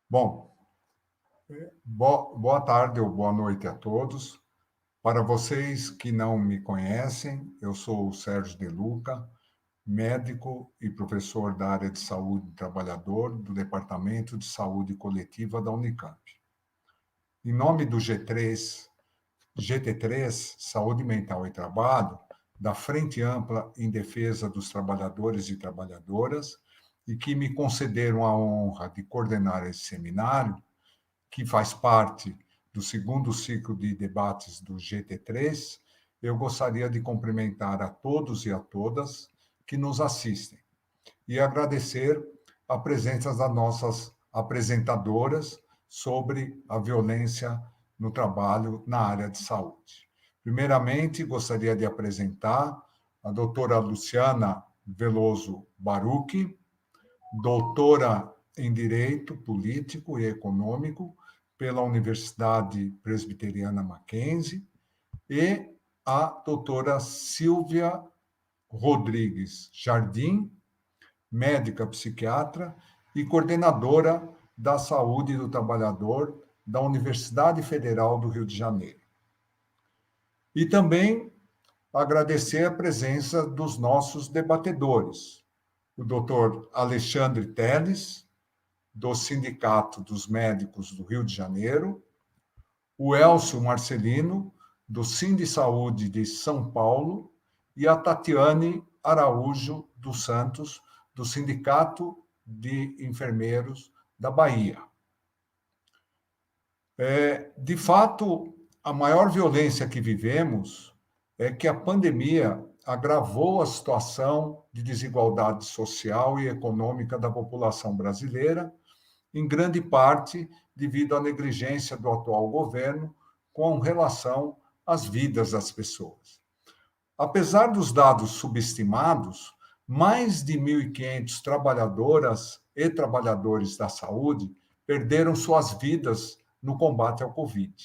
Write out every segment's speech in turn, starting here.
Bom, boa tarde ou boa noite a todos. Para vocês que não me conhecem, eu sou o Sérgio De Luca, médico e professor da área de saúde do trabalhador do Departamento de Saúde Coletiva da Unicamp. Em nome do GT3, Saúde Mental e Trabalho, da Frente Ampla em Defesa dos Trabalhadores e Trabalhadoras, e que me concederam a honra de coordenar esse seminário, que faz parte do segundo ciclo de debates do GT3, eu gostaria de cumprimentar a todos e a todas que nos assistem e agradecer a presença das nossas apresentadoras sobre a violência no trabalho na área de saúde. Primeiramente, gostaria de apresentar a doutora Luciana Veloso Baruch, doutora em Direito Político e Econômico pela Universidade Presbiteriana Mackenzie, e a doutora Silvia Rodrigues Jardim, médica psiquiatra e coordenadora da Saúde do Trabalhador da Universidade Federal do Rio de Janeiro. E também agradecer a presença dos nossos debatedores, o doutor Alexandre Teles, do Sindicato dos Médicos do Rio de Janeiro, o Elcio Marcelino, do Sindisaúde de São Paulo, e a Tatiane Araújo dos Santos, do Sindicato de Enfermeiros da Bahia. De fato, a maior violência que vivemos é que a pandemia agravou a situação de desigualdade social e econômica da população brasileira, em grande parte devido à negligência do atual governo com relação às vidas das pessoas. Apesar dos dados subestimados, mais de 1.500 trabalhadoras e trabalhadores da saúde perderam suas vidas no combate ao Covid,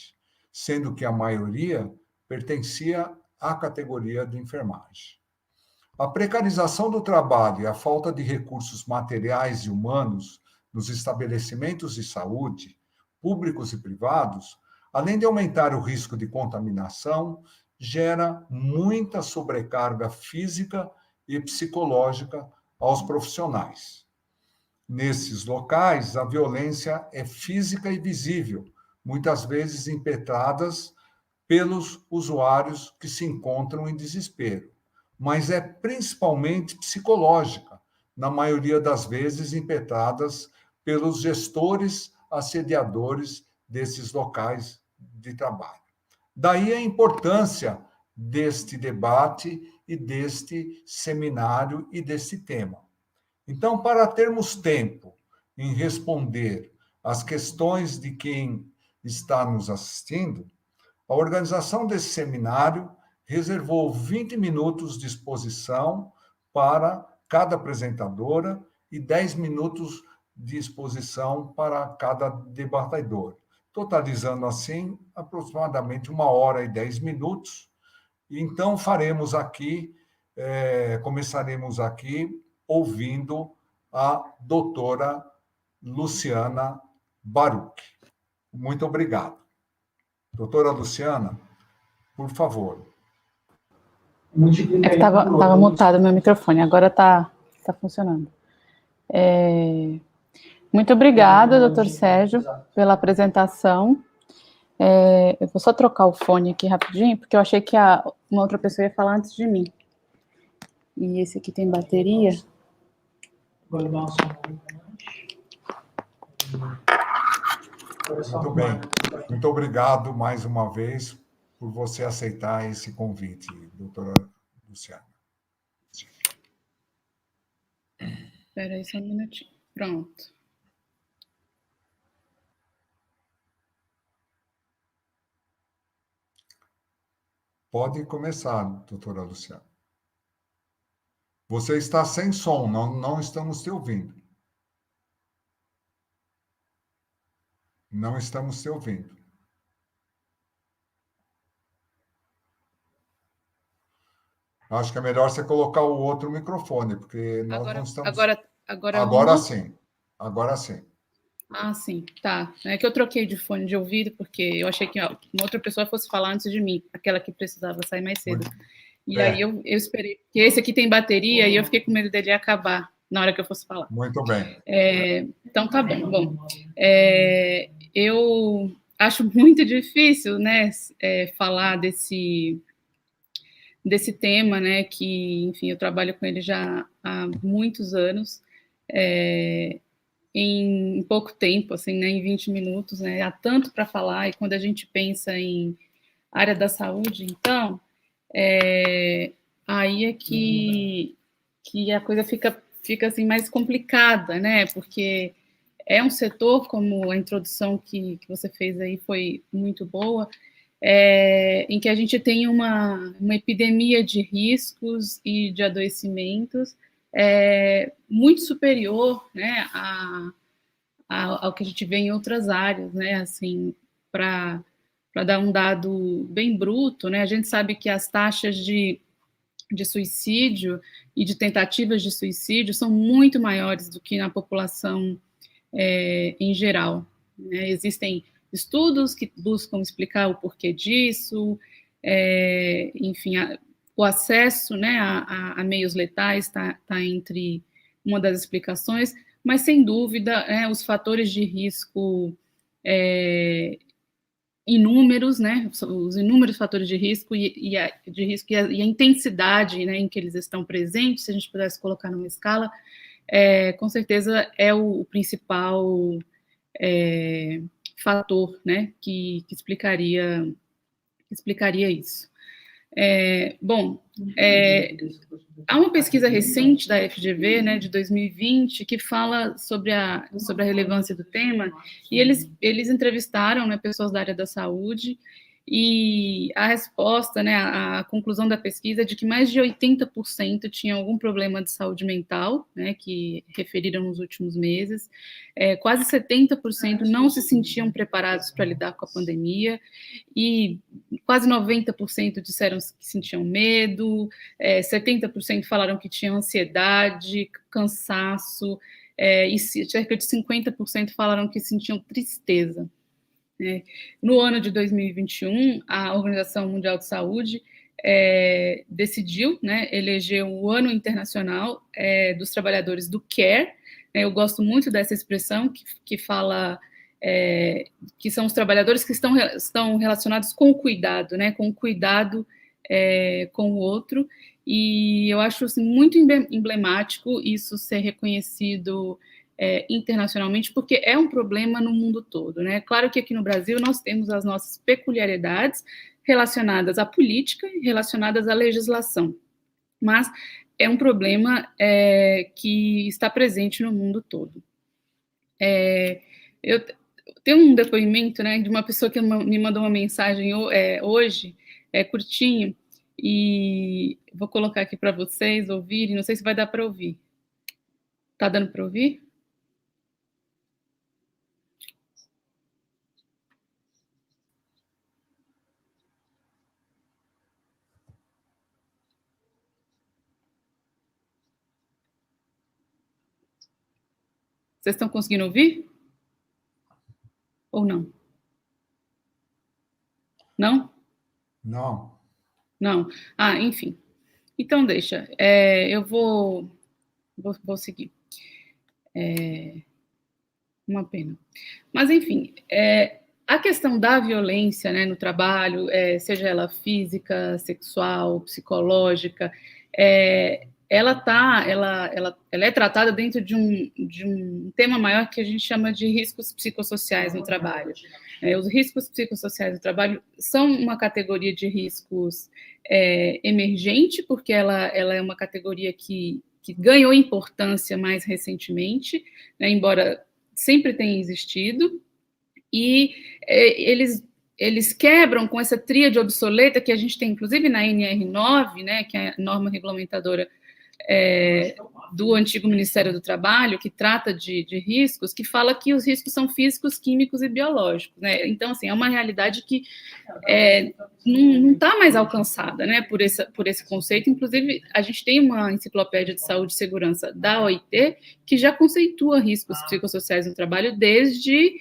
sendo que a maioria pertencia à categoria de enfermagem. A precarização do trabalho e a falta de recursos materiais e humanos nos estabelecimentos de saúde, públicos e privados, além de aumentar o risco de contaminação, gera muita sobrecarga física e psicológica aos profissionais. Nesses locais, a violência é física e visível, muitas vezes impetradas pelos usuários que se encontram em desespero, mas é principalmente psicológica, na maioria das vezes impetradas pelos gestores assediadores desses locais de trabalho. Daí a importância deste debate e deste seminário e deste tema. Então, para termos tempo em responder às questões de quem está nos assistindo, a organização desse seminário reservou 20 minutos de exposição para cada apresentadora e 10 minutos de exposição para cada debatedor, totalizando, assim, aproximadamente 1 hora e 10 minutos. Então, começaremos aqui ouvindo a doutora Luciana Baruch. Muito obrigado. Doutora Luciana, por favor. Estava mutado meu microfone, agora está funcionando. Muito obrigada, doutor Sérgio, pela apresentação. Eu vou só trocar o fone aqui rapidinho, porque eu achei que uma outra pessoa ia falar antes de mim. E esse aqui tem bateria. Muito bem. Muito obrigado mais uma vez por você aceitar esse convite, doutora Luciana. Espera aí só um minutinho. Pronto. Pode começar, doutora Luciana. Você está sem som, não estamos te ouvindo. Não estamos te ouvindo. Acho que é melhor você colocar o outro microfone, porque nós não estamos... Agora Agora sim. Agora sim. Ah, sim, tá. É que eu troquei de fone de ouvido, porque eu achei que uma outra pessoa fosse falar antes de mim, aquela que precisava sair mais cedo. E aí eu esperei, porque esse aqui tem bateria, e eu fiquei com medo dele acabar na hora que eu fosse falar. Muito bem. Então, tá bom. Bom, eu acho muito difícil, né, falar desse tema, né, que, enfim, eu trabalho com ele já há muitos anos, em pouco tempo, assim, né, em 20 minutos, né, há tanto para falar, e quando a gente pensa em área da saúde, então, aí é que a coisa fica assim, mais complicada, né, porque é um setor, como a introdução que você fez aí foi muito boa, em que a gente tem uma epidemia de riscos e de adoecimentos muito superior, né, ao que a gente vê em outras áreas, né, assim, para dar um dado bem bruto, né, a gente sabe que as taxas de suicídio e de tentativas de suicídio são muito maiores do que na população em geral, né? Existem estudos que buscam explicar o porquê disso, enfim, o acesso, né, a meios letais está entre uma das explicações, mas sem dúvida, os fatores de risco inúmeros, né, os inúmeros fatores de risco e a intensidade, né, em que eles estão presentes, se a gente pudesse colocar numa escala, com certeza é o principal fator, né, que explicaria isso. Bom, há uma pesquisa recente da FGV, né, de 2020, que fala sobre a relevância do tema, e eles entrevistaram, né, pessoas da área da saúde, e a resposta, né, a conclusão da pesquisa é de que mais de 80% tinham algum problema de saúde mental, né, que referiram nos últimos meses, quase 70% não se sentiam preparados para lidar com a pandemia, e quase 90% disseram que sentiam medo, 70% falaram que tinham ansiedade, cansaço, e cerca de 50% falaram que sentiam tristeza. No ano de 2021, a Organização Mundial de Saúde decidiu, né, eleger o Ano Internacional dos Trabalhadores do Care. Eu gosto muito dessa expressão que fala que são os trabalhadores que estão relacionados com o cuidado, né, com o cuidado com o outro, e eu acho assim, muito emblemático isso ser reconhecido internacionalmente, porque é um problema no mundo todo, né? Claro que aqui no Brasil nós temos as nossas peculiaridades relacionadas à política e relacionadas à legislação, mas é um problema que está presente no mundo todo. Eu tenho um depoimento, né, de uma pessoa que me mandou uma mensagem hoje, curtinho, e vou colocar aqui para vocês ouvirem, não sei se vai dar para ouvir. Tá dando para ouvir? Vocês estão conseguindo ouvir? Ou não? Não? Não. Não. Ah, enfim. Então, deixa. Eu vou seguir. Uma pena. Mas, enfim, a questão da violência, né, no trabalho, seja ela física, sexual, psicológica, ela é tratada dentro de um tema maior que a gente chama de riscos psicossociais no trabalho. Os riscos psicossociais no trabalho são uma categoria de riscos emergente, porque ela é uma categoria que ganhou importância mais recentemente, né, embora sempre tenha existido, e eles quebram com essa tríade obsoleta que a gente tem, inclusive, na NR9, né, que é a norma regulamentadora do antigo Ministério do Trabalho, que trata de riscos, que fala que os riscos são físicos, químicos e biológicos, né? Então, assim, é uma realidade que não está mais alcançada, né, por esse conceito. Inclusive, a gente tem uma enciclopédia de saúde e segurança da OIT que já conceitua riscos psicossociais no trabalho desde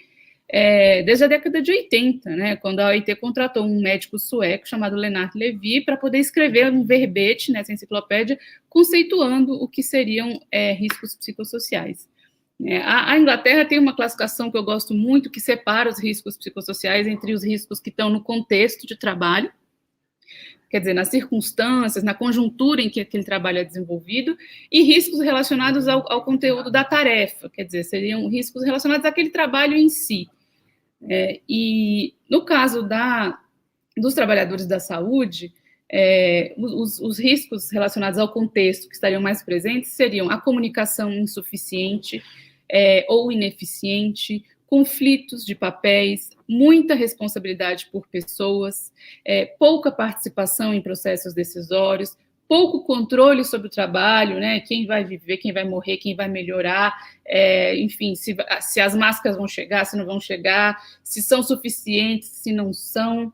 a década de 80, né, quando a OIT contratou um médico sueco chamado Lennart Levi para poder escrever um verbete nessa enciclopédia conceituando o que seriam riscos psicossociais. A Inglaterra tem uma classificação que eu gosto muito, que separa os riscos psicossociais entre os riscos que estão no contexto de trabalho, quer dizer, nas circunstâncias, na conjuntura em que aquele trabalho é desenvolvido, e riscos relacionados ao conteúdo da tarefa, quer dizer, seriam riscos relacionados àquele trabalho em si. E no caso dos trabalhadores da saúde, os riscos relacionados ao contexto que estariam mais presentes seriam a comunicação insuficiente ou ineficiente, conflitos de papéis, muita responsabilidade por pessoas, pouca participação em processos decisórios, pouco controle sobre o trabalho, né? Quem vai viver, quem vai morrer, quem vai melhorar, enfim, se as máscaras vão chegar, se não vão chegar, se são suficientes, se não são,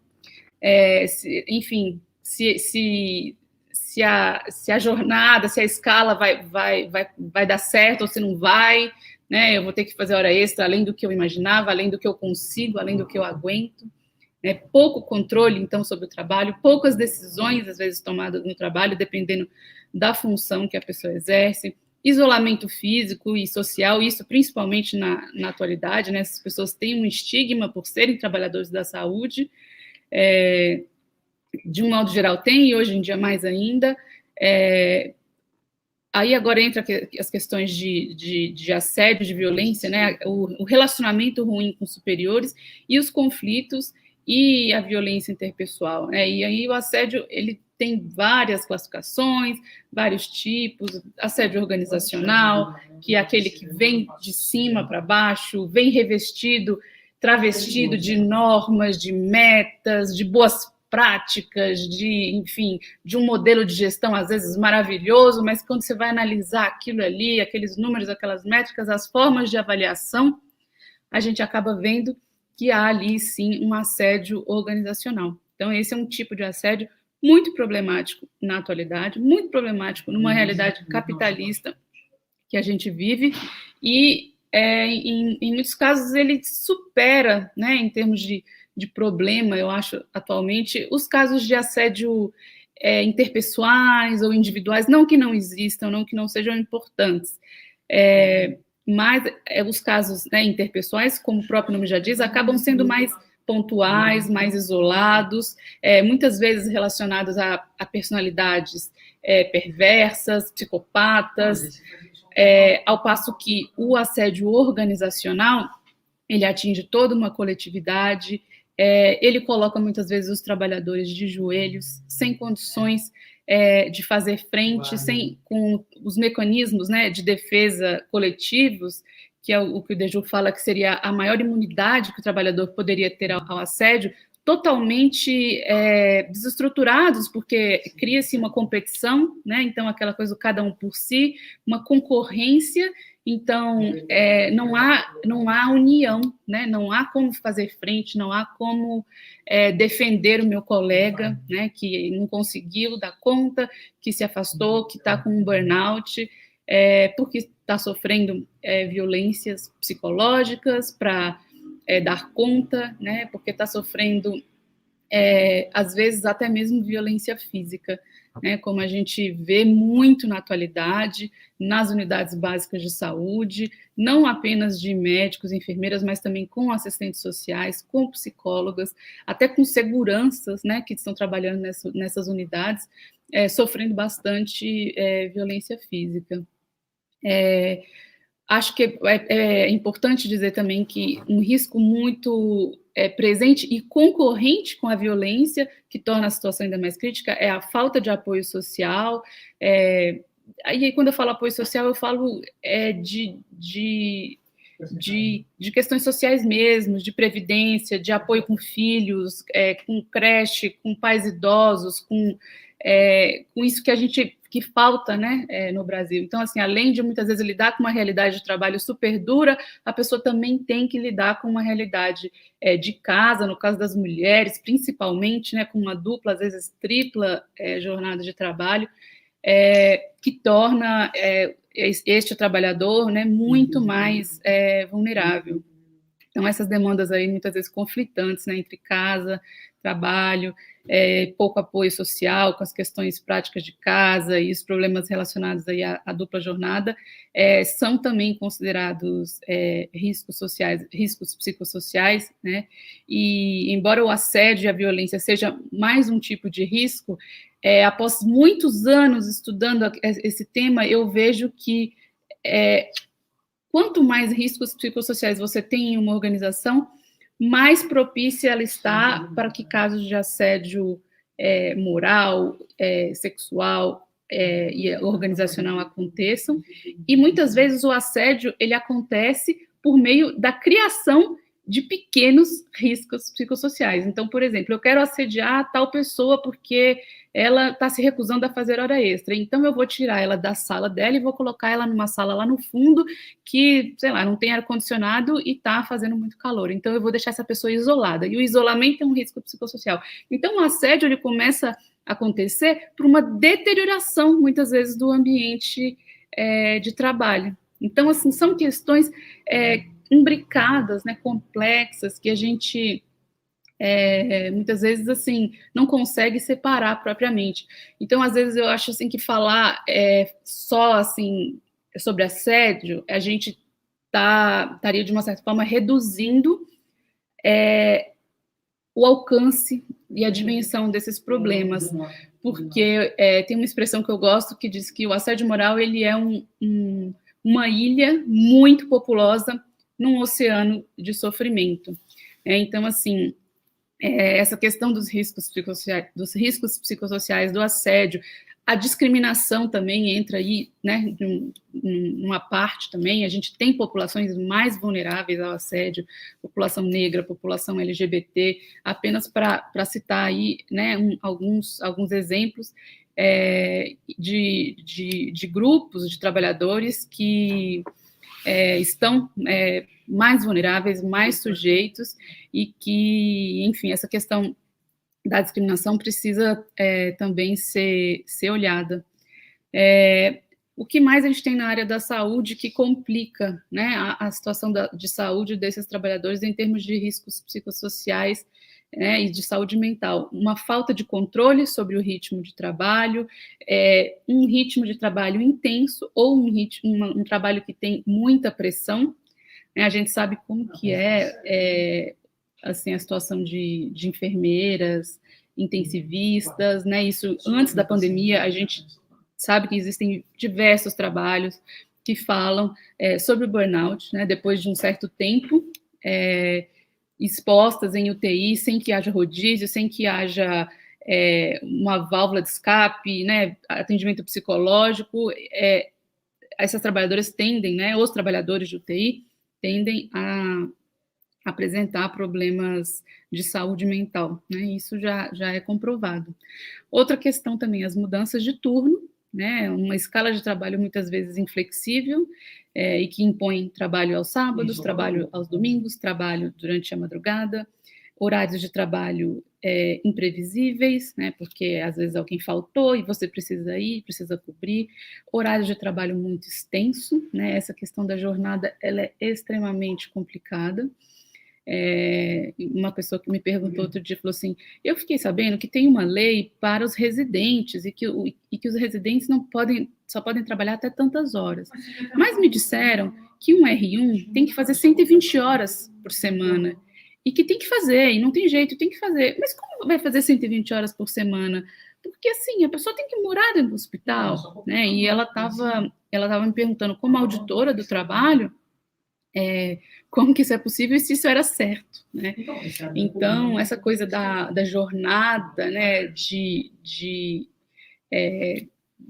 enfim, se a jornada, se a escala vai dar certo ou se não vai, né? Eu vou ter que fazer hora extra além do que eu imaginava, além do que eu consigo, além do que eu aguento. Pouco controle, então, sobre o trabalho, poucas decisões, às vezes, tomadas no trabalho, dependendo da função que a pessoa exerce, isolamento físico e social, isso principalmente na atualidade, né? Essas pessoas têm um estigma por serem trabalhadores da saúde, de um modo geral tem, e hoje em dia mais ainda. Aí agora entra as questões de assédio, de violência, né? O relacionamento ruim com superiores e os conflitos e a violência interpessoal, né? E aí o assédio, ele tem várias classificações, vários tipos: assédio organizacional, que é aquele que vem de cima para baixo, vem travestido de normas, de metas, de boas práticas, enfim, de um modelo de gestão, às vezes, maravilhoso, mas quando você vai analisar aquilo ali, aqueles números, aquelas métricas, as formas de avaliação, a gente acaba vendo que há ali, sim, um assédio organizacional. Então, esse é um tipo de assédio muito problemático na atualidade, muito problemático numa realidade capitalista que a gente vive, e em muitos casos ele supera, né, em termos de problema, eu acho, atualmente, os casos de assédio interpessoais ou individuais, não que não existam, não que não sejam importantes, mas os casos, né, interpessoais, como o próprio nome já diz, acabam sendo mais pontuais, mais isolados, muitas vezes relacionados a personalidades perversas, psicopatas, ao passo que o assédio organizacional, ele atinge toda uma coletividade, ele coloca muitas vezes os trabalhadores de joelhos, sem condições de fazer frente, com os mecanismos, né, de defesa coletivos, que é o que o Deju fala que seria a maior imunidade que o trabalhador poderia ter ao assédio, totalmente desestruturados, porque cria-se uma competição, né? Então aquela coisa do cada um por si, uma concorrência. Então, não há união, né? Não há como fazer frente, não há como defender o meu colega, né? Que não conseguiu dar conta, que se afastou, que está com um burnout, porque está sofrendo violências psicológicas para dar conta, né? Porque está sofrendo, às vezes, até mesmo violência física, né, como a gente vê muito na atualidade, nas unidades básicas de saúde, não apenas de médicos, enfermeiras, mas também com assistentes sociais, com psicólogas, até com seguranças, né, que estão trabalhando nessas unidades, sofrendo bastante violência física. Acho que é importante dizer também que um risco muito presente e concorrente com a violência, que torna a situação ainda mais crítica, é a falta de apoio social. Aí, quando eu falo apoio social, eu falo de de questões sociais mesmo, de previdência, de apoio com filhos, com creche, com pais idosos, com isso que falta, né, no Brasil. Então, assim, além de muitas vezes lidar com uma realidade de trabalho super dura, a pessoa também tem que lidar com uma realidade de casa, no caso das mulheres, principalmente, né, com uma dupla, às vezes tripla jornada de trabalho, que torna este trabalhador, né, muito mais vulnerável. Então, essas demandas aí, muitas vezes conflitantes, né, entre casa, trabalho, pouco apoio social, com as questões práticas de casa e os problemas relacionados aí à dupla jornada, são também considerados riscos sociais, riscos psicossociais, né, e embora o assédio e a violência seja mais um tipo de risco, após muitos anos estudando esse tema, eu vejo que quanto mais riscos psicossociais você tem em uma organização, mais propícia ela está para que casos de assédio moral, sexual e organizacional aconteçam. E muitas vezes o assédio ele acontece por meio da criação de pequenos riscos psicossociais. Então, por exemplo, eu quero assediar tal pessoa porque ela está se recusando a fazer hora extra, então eu vou tirar ela da sala dela e vou colocar ela numa sala lá no fundo que, sei lá, não tem ar-condicionado e está fazendo muito calor, então eu vou deixar essa pessoa isolada, e o isolamento é um risco psicossocial. Então o assédio ele começa a acontecer por uma deterioração, muitas vezes, do ambiente de trabalho. Então, assim, são questões imbricadas, né, complexas, que a gente muitas vezes assim não consegue separar propriamente. Então, às vezes eu acho assim que falar só assim sobre assédio, a gente estaria de uma certa forma reduzindo o alcance e a dimensão desses problemas, porque tem uma expressão que eu gosto que diz que o assédio moral ele é uma ilha muito populosa num oceano de sofrimento. Então, assim, essa questão dos riscos psicossociais, do assédio, a discriminação também entra aí, né, numa parte também. A gente tem populações mais vulneráveis ao assédio, população negra, população LGBT, apenas para citar aí, né, alguns exemplos de grupos de trabalhadores que estão mais vulneráveis, mais sujeitos, e que, enfim, essa questão da discriminação precisa também ser olhada. O que mais a gente tem na área da saúde que complica, né, a situação de saúde desses trabalhadores em termos de riscos psicossociais, né, e de saúde mental? Uma falta de controle sobre o ritmo de trabalho, um ritmo de trabalho intenso ou um trabalho que tem muita pressão, né? A gente sabe como que assim, a situação de enfermeiras, intensivistas, né? Isso antes da pandemia, a gente sabe que existem diversos trabalhos que falam sobre o burnout, né? Depois de um certo tempo, expostas em UTI, sem que haja rodízio, sem que haja uma válvula de escape, né, atendimento psicológico, essas trabalhadoras tendem, né, os trabalhadores de UTI tendem a apresentar problemas de saúde mental, né, isso já é comprovado. Outra questão também, as mudanças de turno, né, uma escala de trabalho muitas vezes inflexível, e que impõe trabalho aos sábados, trabalho aos domingos, trabalho durante a madrugada, horários de trabalho imprevisíveis, né, porque às vezes alguém faltou e você precisa ir, precisa cobrir, horários de trabalho muito extenso, né, essa questão da jornada ela é extremamente complicada. Uma pessoa que me perguntou outro dia, falou assim, eu fiquei sabendo que tem uma lei para os residentes e que os residentes só podem trabalhar até tantas horas, mas me disseram que um R1 tem que fazer 120 horas por semana, e que tem que fazer, e não tem jeito, tem que fazer. Mas como vai fazer 120 horas por semana? Porque, assim, a pessoa tem que morar dentro do hospital, né? E ela estava me perguntando, como auditora do trabalho, como que isso é possível e se isso era certo, né? Então, essa coisa da jornada, né,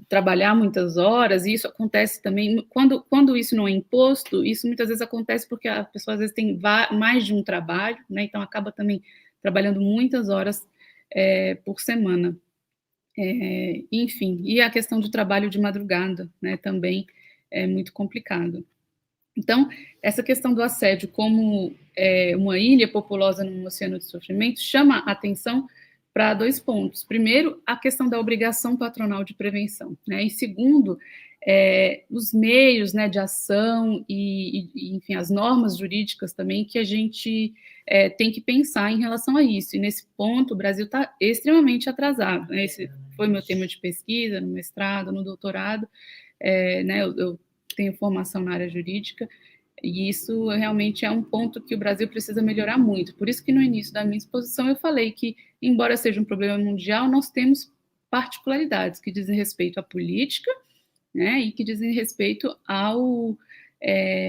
trabalhar muitas horas, e isso acontece também, quando isso não é imposto, isso muitas vezes acontece porque a pessoa às vezes tem mais de um trabalho, né, então acaba também trabalhando muitas horas por semana. Enfim, e a questão do trabalho de madrugada, né, também é muito complicado. Então, essa questão do assédio como uma ilha populosa num oceano de sofrimento chama a atenção para 2 pontos. Primeiro, a questão da obrigação patronal de prevenção, né? E segundo, os meios, né, de ação e, enfim, as normas jurídicas também que a gente tem que pensar em relação a isso. E nesse ponto, o Brasil está extremamente atrasado, né? Esse foi meu tema de pesquisa no mestrado, no doutorado, né? Eu tenho formação na área jurídica, e isso realmente é um ponto que o Brasil precisa melhorar muito. Por isso que no início da minha exposição eu falei que, embora seja um problema mundial, nós temos particularidades que dizem respeito à política, né, e que dizem respeito ao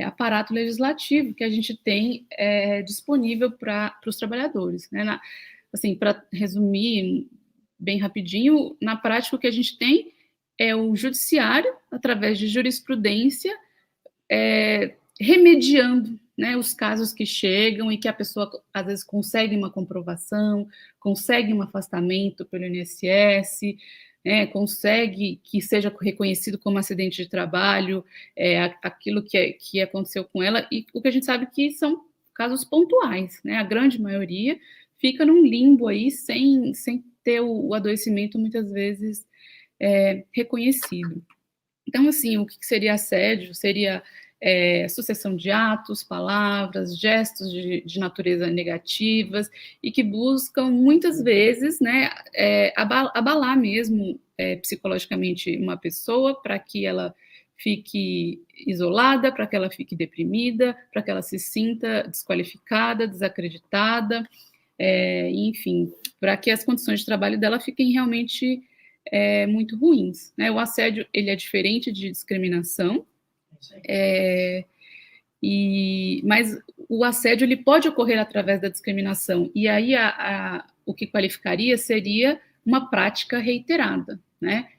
aparato legislativo que a gente tem disponível para os trabalhadores. Né? Assim, para resumir bem rapidinho, na prática o que a gente tem é o judiciário, através de jurisprudência, remediando, né, os casos que chegam e que a pessoa, às vezes, consegue uma comprovação, consegue um afastamento pelo INSS, consegue que seja reconhecido como acidente de trabalho, aquilo que aconteceu com ela, e o que a gente sabe que são casos pontuais, né, a grande maioria fica num limbo aí, sem ter o adoecimento, muitas vezes, reconhecido. Então, assim, o que seria assédio? Seria sucessão de atos, palavras, gestos de natureza negativas e que buscam, muitas vezes, né, abalar mesmo psicologicamente uma pessoa para que ela fique isolada, para que ela fique deprimida, para que ela se sinta desqualificada, desacreditada, enfim, para que as condições de trabalho dela fiquem realmente muito ruins. Né? O assédio, ele é diferente de discriminação, mas o assédio ele pode ocorrer através da discriminação, e aí o que qualificaria seria uma prática reiterada, né?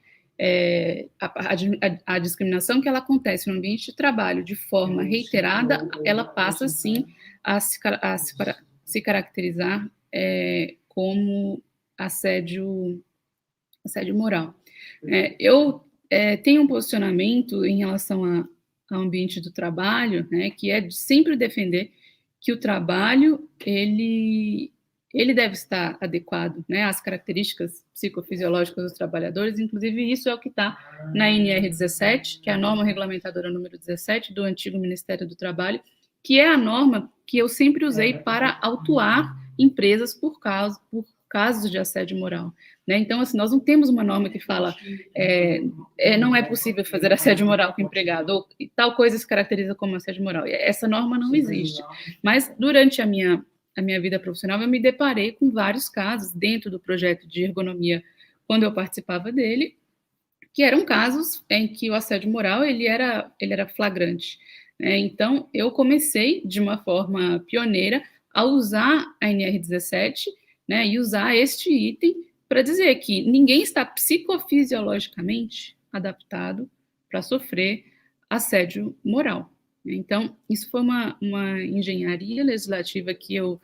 A discriminação que ela acontece no ambiente de trabalho de forma reiterada, ela passa, sim, a se caracterizar como assédio moral. Eu tenho um posicionamento em relação ao ambiente do trabalho, né, que é de sempre defender que o trabalho ele deve estar adequado, né, às características psicofisiológicas dos trabalhadores. Inclusive, isso é o que está na NR17, que é a norma regulamentadora número 17 do antigo Ministério do Trabalho, que é a norma que eu sempre usei para autuar empresas por casos de assédio moral. Né? Então, assim, nós não temos uma norma que fala não é possível fazer assédio moral com o empregado, ou tal coisa se caracteriza como assédio moral. Essa norma não existe. Mas, durante a minha vida profissional, eu me deparei com vários casos dentro do projeto de ergonomia, quando eu participava dele, que eram casos em que o assédio moral ele era flagrante. Né? Então, eu comecei, de uma forma pioneira, a usar a NR17, né, e usar este item para dizer que ninguém está psicofisiologicamente adaptado para sofrer assédio moral. Então, isso foi uma engenharia legislativa que eu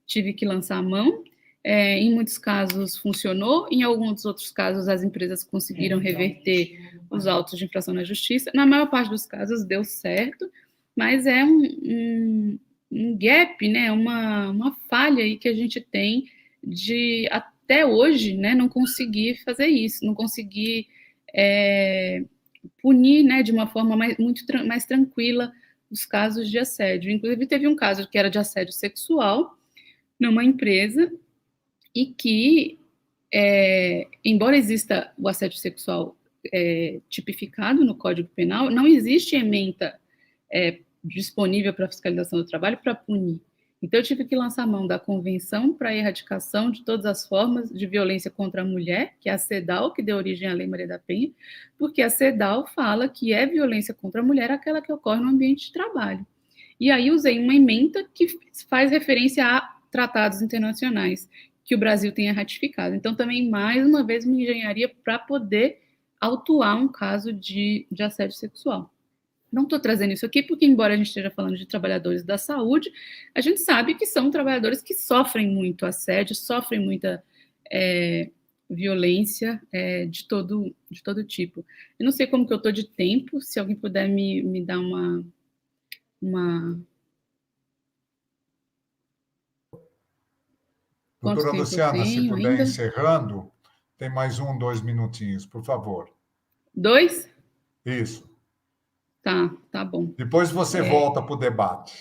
tive que lançar a mão. Em muitos casos funcionou, em alguns outros casos as empresas conseguiram reverter os autos de infração na justiça. Na maior parte dos casos deu certo, mas é um gap, né, uma falha aí que a gente tem de, até hoje, né, não conseguir fazer isso, não conseguir punir, né, de uma forma muito mais tranquila os casos de assédio. Inclusive, teve um caso que era de assédio sexual numa empresa e que, embora exista o assédio sexual tipificado no Código Penal, não existe ementa disponível para a fiscalização do trabalho para punir. Então, eu tive que lançar a mão da Convenção para a Erradicação de Todas as Formas de Violência contra a Mulher, que é a CEDAW, que deu origem à Lei Maria da Penha, porque a CEDAW fala que é violência contra a mulher aquela que ocorre no ambiente de trabalho. E aí usei uma ementa que faz referência a tratados internacionais que o Brasil tenha ratificado. Então, também, mais uma vez, uma engenharia para poder autuar um caso de assédio sexual. Não estou trazendo isso aqui porque, embora a gente esteja falando de trabalhadores da saúde, a gente sabe que são trabalhadores que sofrem muito assédio, sofrem muita violência de todo tipo. Eu não sei como que eu estou de tempo, se alguém puder me dar uma... Quanto Doutora tempo Luciana, eu se tenho puder ainda? encerrando, tem mais 2 minutinhos, por favor. 2? Isso. Tá bom. Depois você volta para o debate.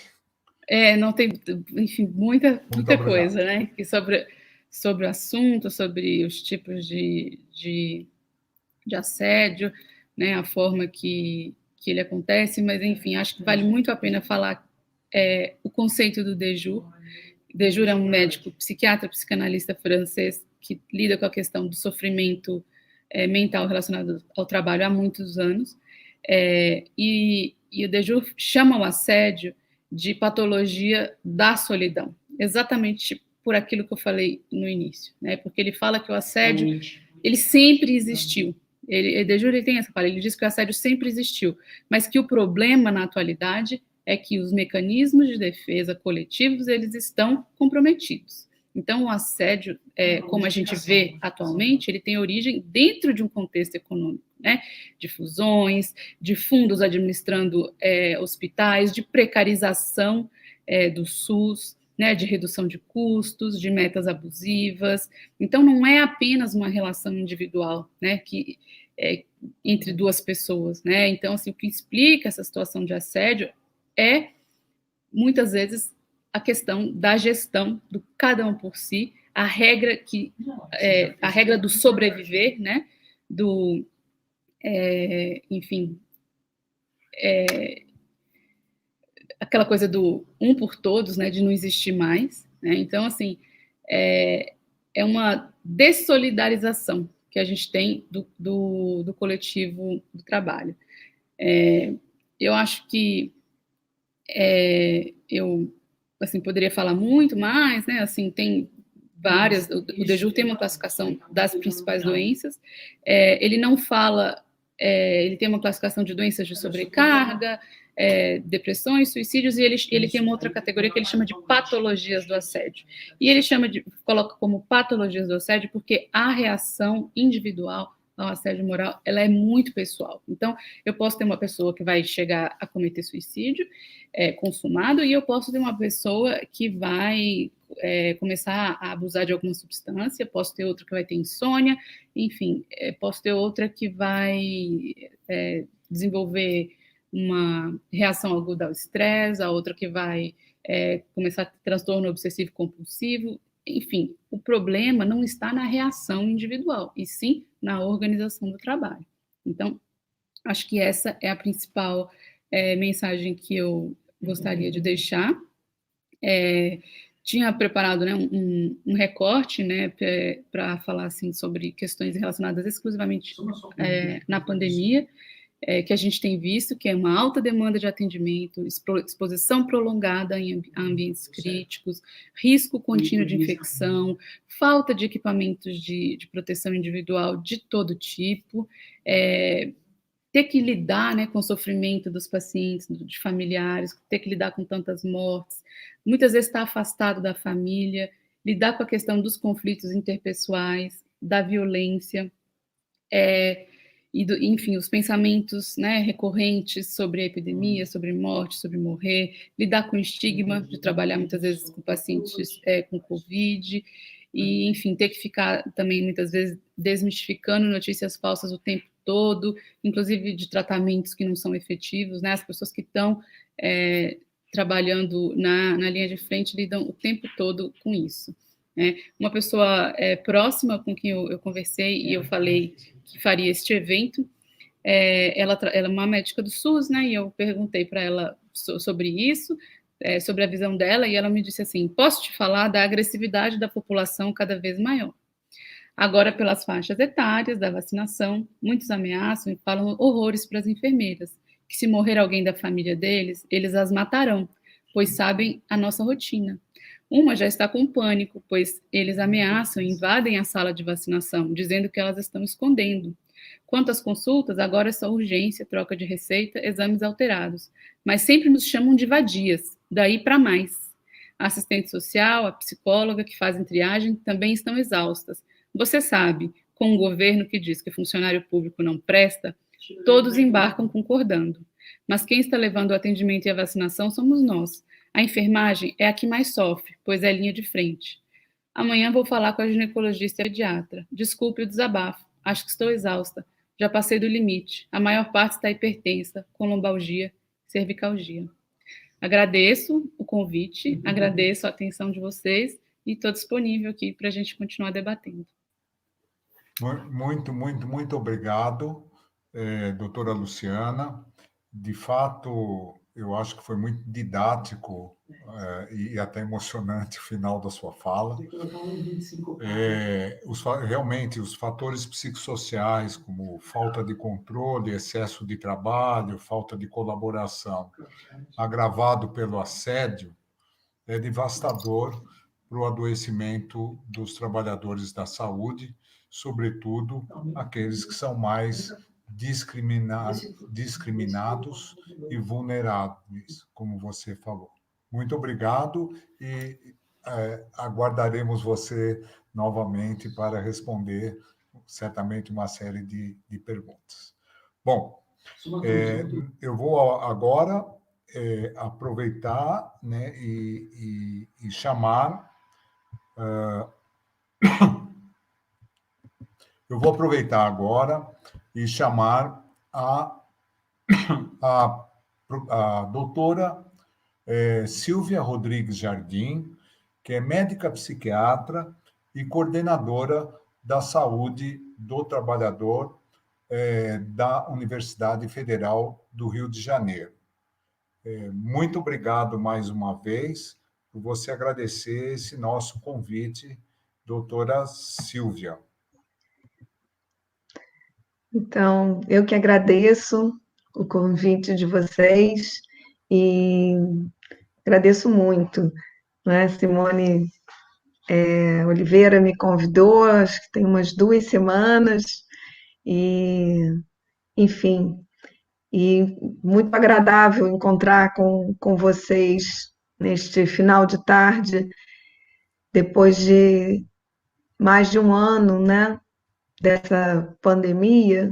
Não tem, enfim, muita Obrigado. coisa, né? E sobre o assunto, sobre os tipos de assédio, né? A forma que ele acontece, mas, enfim, acho que vale muito a pena falar o conceito do de Jure. De Jure é um médico, psiquiatra, psicanalista francês que lida com a questão do sofrimento mental relacionado ao trabalho há muitos anos. E o de Jure chama o assédio de patologia da solidão, exatamente por aquilo que eu falei no início, né? Porque ele fala que o assédio, ele sempre existiu. De Jure tem essa fala, ele diz que o assédio sempre existiu, mas que o problema na atualidade é que os mecanismos de defesa coletivos, eles estão comprometidos. Então, o assédio, como a gente vê atualmente, ele tem origem dentro de um contexto econômico, né? De fusões, de fundos administrando hospitais, de precarização do SUS, né? De redução de custos, de metas abusivas. Então, não é apenas uma relação individual, né? Entre duas pessoas, né? Então, assim, o que explica essa situação de assédio é, muitas vezes, a questão da gestão do cada um por si, a regra do sobreviver, né? Enfim, aquela coisa do um por todos, né? De não existir mais, né? Então, assim, é uma dessolidarização que a gente tem do coletivo do trabalho. Eu acho que eu assim, poderia falar muito mais, né? Assim, tem várias. O de Jure tem uma classificação das principais doenças. Ele não fala. Ele tem uma classificação de doenças de sobrecarga, depressões, suicídios, e ele tem uma outra categoria que ele chama de patologias do assédio. E ele coloca como patologias do assédio porque a reação individual ao assédio moral, ela é muito pessoal. Então, eu posso ter uma pessoa que vai chegar a cometer suicídio consumado, e eu posso ter uma pessoa que vai começar a abusar de alguma substância, posso ter outra que vai ter insônia, enfim, posso ter outra que vai desenvolver uma reação aguda ao estresse, a outra que vai começar a ter transtorno obsessivo compulsivo. Enfim, o problema não está na reação individual, e sim na organização do trabalho. Então, acho que essa é a principal mensagem que eu gostaria de deixar. Tinha preparado, né, um recorte, né, para falar assim, sobre questões relacionadas exclusivamente na pandemia, que a gente tem visto, que é uma alta demanda de atendimento, exposição prolongada a ambientes críticos, risco contínuo de infecção, falta de equipamentos de proteção individual de todo tipo, ter que lidar, né, com o sofrimento dos pacientes, de familiares, ter que lidar com tantas mortes, muitas vezes estar afastado da família, lidar com a questão dos conflitos interpessoais, da violência, enfim, os pensamentos, né, recorrentes sobre a epidemia, sobre morte, sobre morrer, lidar com o estigma de trabalhar muitas vezes com pacientes com Covid, e, enfim, ter que ficar também muitas vezes desmistificando notícias falsas o tempo todo, inclusive de tratamentos que não são efetivos, né, as pessoas que estão trabalhando na linha de frente lidam o tempo todo com isso. Uma pessoa próxima com quem eu conversei e eu falei que faria este evento, ela é uma médica do SUS, né, e eu perguntei para ela sobre isso, sobre a visão dela, e ela me disse assim: posso te falar da agressividade da população cada vez maior. Agora, pelas faixas etárias da vacinação, muitos ameaçam e falam horrores para as enfermeiras, que se morrer alguém da família deles, eles as matarão, pois sabem a nossa rotina. Uma já está com pânico, pois eles ameaçam e invadem a sala de vacinação, dizendo que elas estão escondendo. Quanto às consultas, agora é só urgência, troca de receita, exames alterados. Mas sempre nos chamam de vadias, daí para mais. A assistente social, a psicóloga que fazem triagem também estão exaustas. Você sabe, com um governo que diz que funcionário público não presta, todos embarcam concordando. Mas quem está levando o atendimento e a vacinação somos nós. A enfermagem é a que mais sofre, pois é linha de frente. Amanhã vou falar com a ginecologista e a pediatra. Desculpe o desabafo. Acho que estou exausta. Já passei do limite. A maior parte está hipertensa, com lombalgia, cervicalgia. Agradeço o convite, agradeço a atenção de vocês e estou disponível aqui para a gente continuar debatendo. Muito obrigado, doutora Luciana. De fato, eu acho que foi muito didático e até emocionante o final da sua fala. Realmente, os fatores psicossociais, como falta de controle, excesso de trabalho, falta de colaboração, agravado pelo assédio, é devastador para o adoecimento dos trabalhadores da saúde, sobretudo aqueles que são mais discriminados e vulneráveis, como você falou. Muito obrigado e aguardaremos você novamente para responder certamente uma série de perguntas. Bom, eu vou agora aproveitar, né, e chamar. Eu vou aproveitar agora e chamar a doutora Silvia Rodrigues Jardim, que é médica psiquiatra e coordenadora da saúde do trabalhador da Universidade Federal do Rio de Janeiro. Muito obrigado mais uma vez por você agradecer esse nosso convite, doutora Silvia. Então, eu que agradeço o convite de vocês e agradeço muito, né? Simone Oliveira me convidou, acho que tem umas 2 semanas, e, enfim, e muito agradável encontrar com vocês neste final de tarde, depois de mais de um ano, né, dessa pandemia,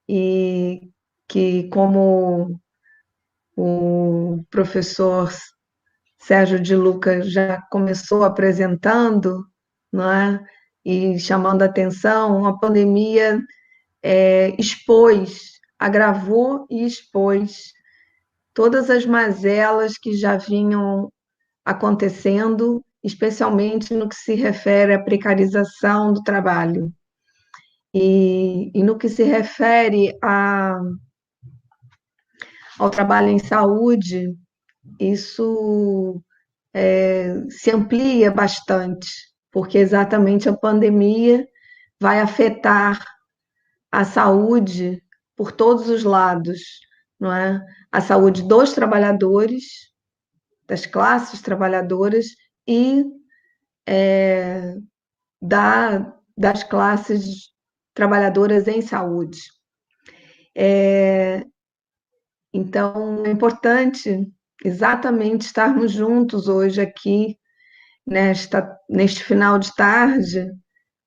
e que, como o professor Sérgio de Luca já começou apresentando, não é? E chamando a atenção, a pandemia agravou e expôs todas as mazelas que já vinham acontecendo, especialmente no que se refere à precarização do trabalho. E no que se refere ao trabalho em saúde, isso se amplia bastante, porque exatamente a pandemia vai afetar a saúde por todos os lados, não é? A saúde dos trabalhadores, das classes trabalhadoras e das classes trabalhadoras em saúde. Então, é importante exatamente estarmos juntos hoje aqui, neste final de tarde,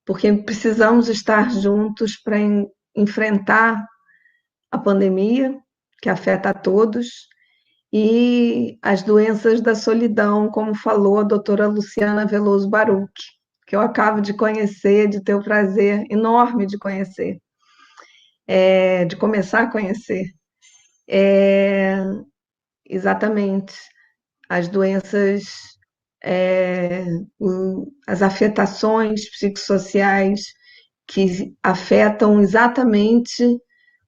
porque precisamos estar juntos para enfrentar a pandemia, que afeta a todos, e as doenças da solidão, como falou a doutora Luciana Veloso Baruch, que eu acabo de conhecer, de ter o prazer enorme de conhecer, de começar a conhecer. Exatamente, as doenças, as afetações psicossociais que afetam exatamente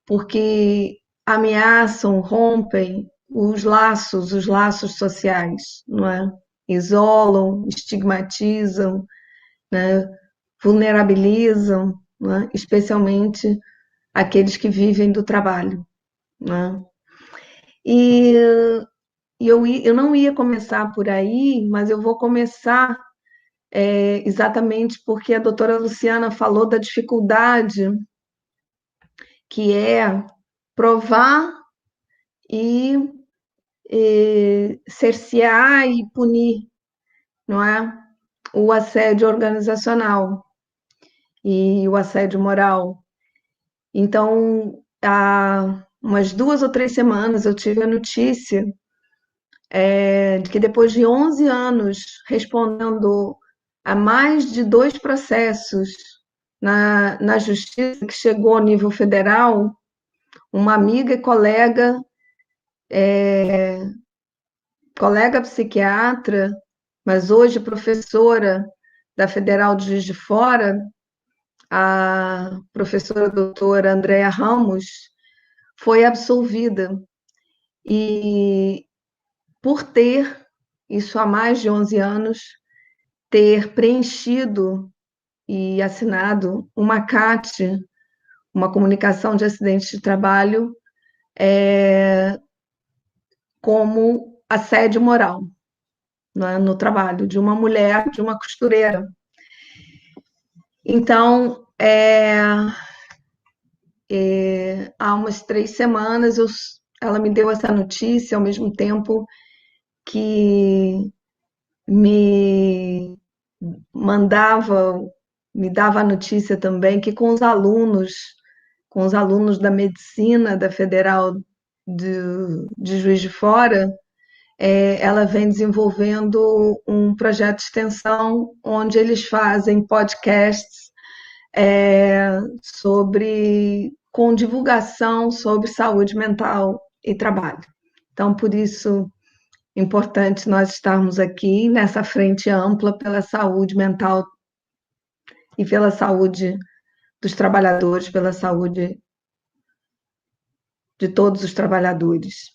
porque ameaçam, rompem os laços sociais, não é? Isolam, estigmatizam, né? Vulnerabilizam, não é? Especialmente aqueles que vivem do trabalho, não é? E eu não ia começar por aí, mas eu vou começar exatamente porque a doutora Luciana falou da dificuldade que é provar e cercear e punir, não é? O assédio organizacional e o assédio moral. Então, há umas 2 ou 3 semanas eu tive a notícia de que depois de 11 anos respondendo a mais de 2 processos na justiça, que chegou ao nível federal, uma amiga e colega psiquiatra, mas hoje professora da Federal de Juiz de Fora, a professora doutora Andréa Ramos, foi absolvida. E por ter, isso há mais de 11 anos, ter preenchido e assinado uma CAT, uma comunicação de acidente de trabalho, como assédio moral, né, no trabalho de uma mulher, de uma costureira. Então, há umas 3 semanas, ela me deu essa notícia, ao mesmo tempo que me me dava a notícia também que com os alunos da medicina da Federal de Juiz de Fora, ela vem desenvolvendo um projeto de extensão onde eles fazem podcasts com divulgação sobre saúde mental e trabalho. Então, por isso, é importante nós estarmos aqui nessa frente ampla pela saúde mental e pela saúde dos trabalhadores, pela saúde de todos os trabalhadores.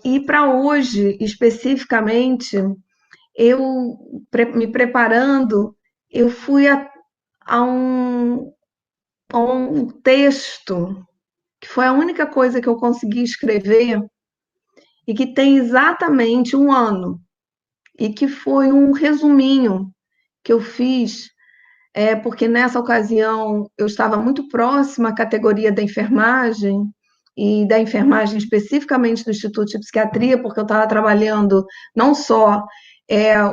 E para hoje, especificamente, eu, me preparando, eu fui a um texto que foi a única coisa que eu consegui escrever e que tem exatamente 1 ano, e que foi um resuminho que eu fiz, porque nessa ocasião eu estava muito próxima à categoria da enfermagem, e da enfermagem especificamente do Instituto de Psiquiatria, porque eu estava trabalhando não só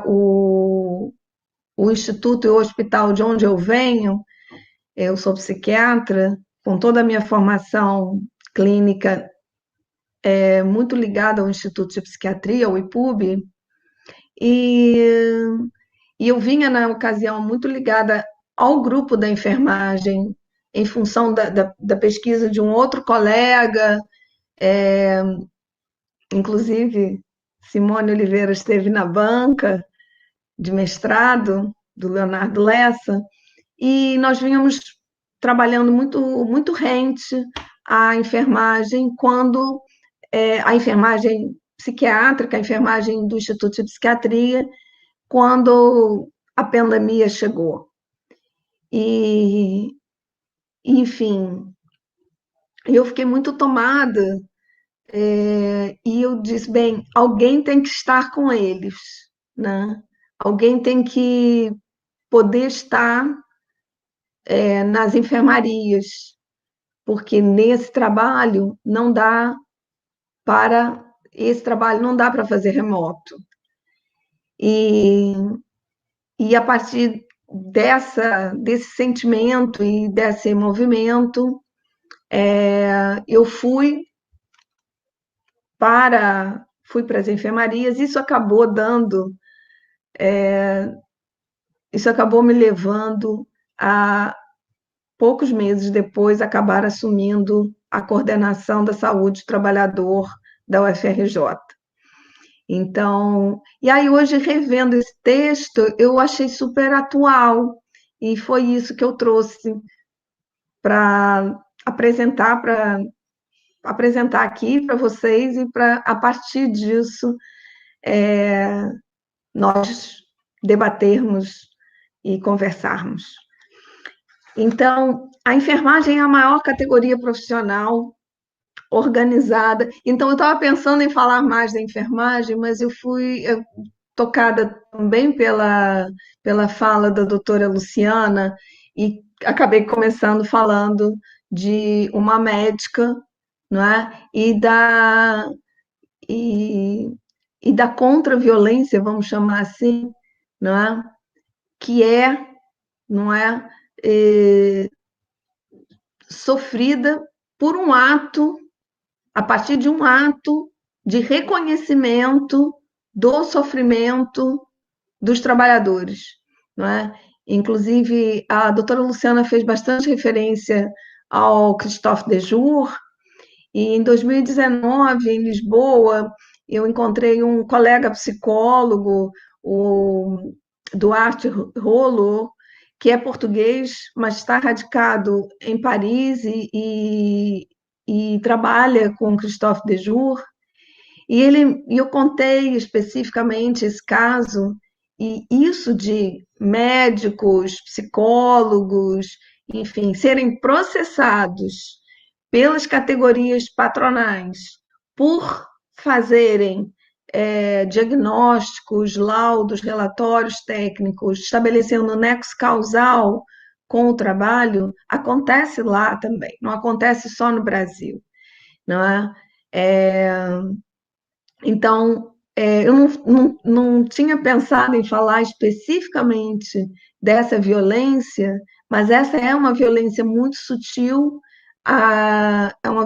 o Instituto e o hospital de onde eu venho, eu sou psiquiatra, com toda a minha formação clínica muito ligada ao Instituto de Psiquiatria, ao IPUB, e eu vinha, na ocasião, muito ligada ao grupo da enfermagem, em função da pesquisa de um outro colega, inclusive Simone Oliveira esteve na banca de mestrado do Leonardo Lessa, e nós vínhamos trabalhando muito rente à enfermagem, quando a enfermagem psiquiátrica, a enfermagem do Instituto de Psiquiatria, quando a pandemia chegou. E, enfim, eu fiquei muito tomada, e eu disse, bem, alguém tem que estar com eles, né? Alguém tem que poder estar nas enfermarias, porque esse trabalho não dá para fazer remoto. E a partir desse sentimento e desse movimento, eu fui para as enfermarias. Isso acabou me levando a, poucos meses depois, acabar assumindo a coordenação da saúde do trabalhador da UFRJ. Então, e aí hoje, revendo esse texto, eu achei super atual, e foi isso que eu trouxe para apresentar aqui para vocês, e para, a partir disso, nós debatermos e conversarmos. Então, a enfermagem é a maior categoria profissional organizada. Então, eu estava pensando em falar mais da enfermagem, mas eu fui tocada também pela fala da doutora Luciana, e acabei começando falando de uma médica, não é? E da contra-violência, vamos chamar assim, não é? Que é, não é, sofrida por um ato, a partir de um ato de reconhecimento do sofrimento dos trabalhadores, não é? Inclusive, a doutora Luciana fez bastante referência ao Christophe Dejour, e em 2019, em Lisboa, eu encontrei um colega psicólogo, o Duarte Rolo, que é português, mas está radicado em Paris e trabalha com Christophe Dejour. E eu contei especificamente esse caso, e isso de médicos, psicólogos, enfim, serem processados pelas categorias patronais por fazerem diagnósticos, laudos, relatórios técnicos, estabelecendo nexo causal com o trabalho, acontece lá também, não acontece só no Brasil, não é? Então, eu não tinha pensado em falar especificamente dessa violência, mas essa é uma violência muito sutil, é uma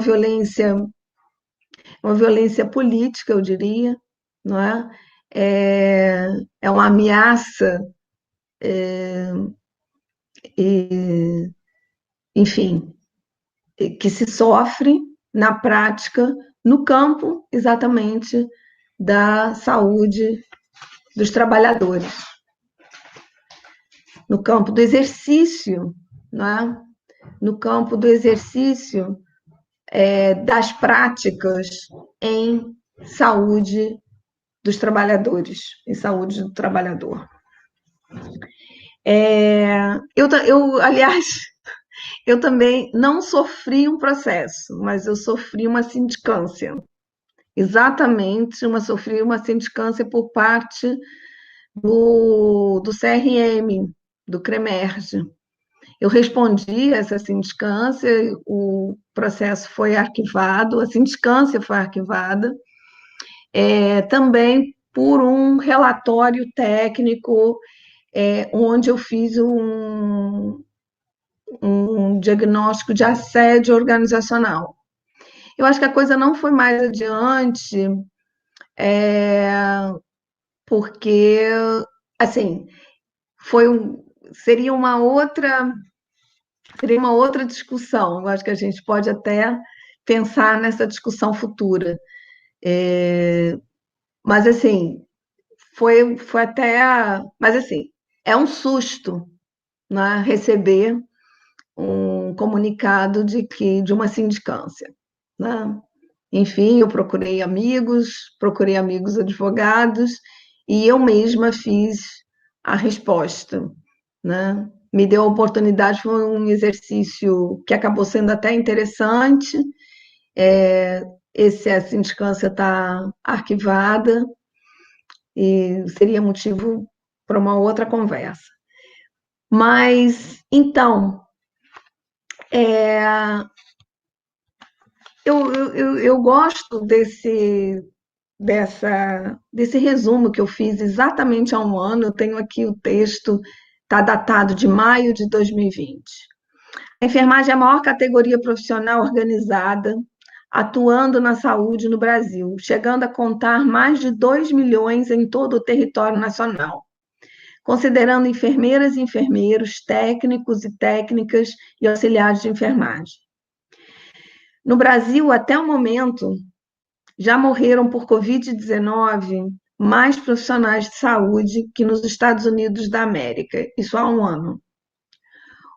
violência política, eu diria, não é? É uma ameaça, enfim, que se sofre na prática, no campo, exatamente, da saúde dos trabalhadores, no campo do exercício, não é? No campo do exercício das práticas em saúde dos trabalhadores, em saúde do trabalhador. Aliás, eu também não sofri um processo, mas eu sofri uma sindicância. Exatamente, sofri uma sindicância por parte do CRM, do CREMERGE. Eu respondi a essa sindicância, o processo foi arquivado, a sindicância foi arquivada, também por um relatório técnico, onde eu fiz um diagnóstico de assédio organizacional. Eu acho que a coisa não foi mais adiante, porque, assim, seria uma outra discussão. Eu acho que a gente pode até pensar nessa discussão futura. Mas, assim, foi até... Mas, assim, é um susto, né, receber um comunicado de uma sindicância, né? Enfim, eu procurei amigos advogados, e eu mesma fiz a resposta, né? Me deu a oportunidade, foi um exercício que acabou sendo até interessante. A sindicância está arquivada, e seria motivo para uma outra conversa. Mas, então, eu gosto desse resumo que eu fiz exatamente há um ano. Eu tenho aqui o texto, está datado de maio de 2020. A enfermagem é a maior categoria profissional organizada atuando na saúde no Brasil, chegando a contar mais de 2 milhões em todo o território nacional, considerando enfermeiras e enfermeiros, técnicos e técnicas e auxiliares de enfermagem. No Brasil, até o momento, já morreram por Covid-19 mais profissionais de saúde que nos Estados Unidos da América, isso há um ano.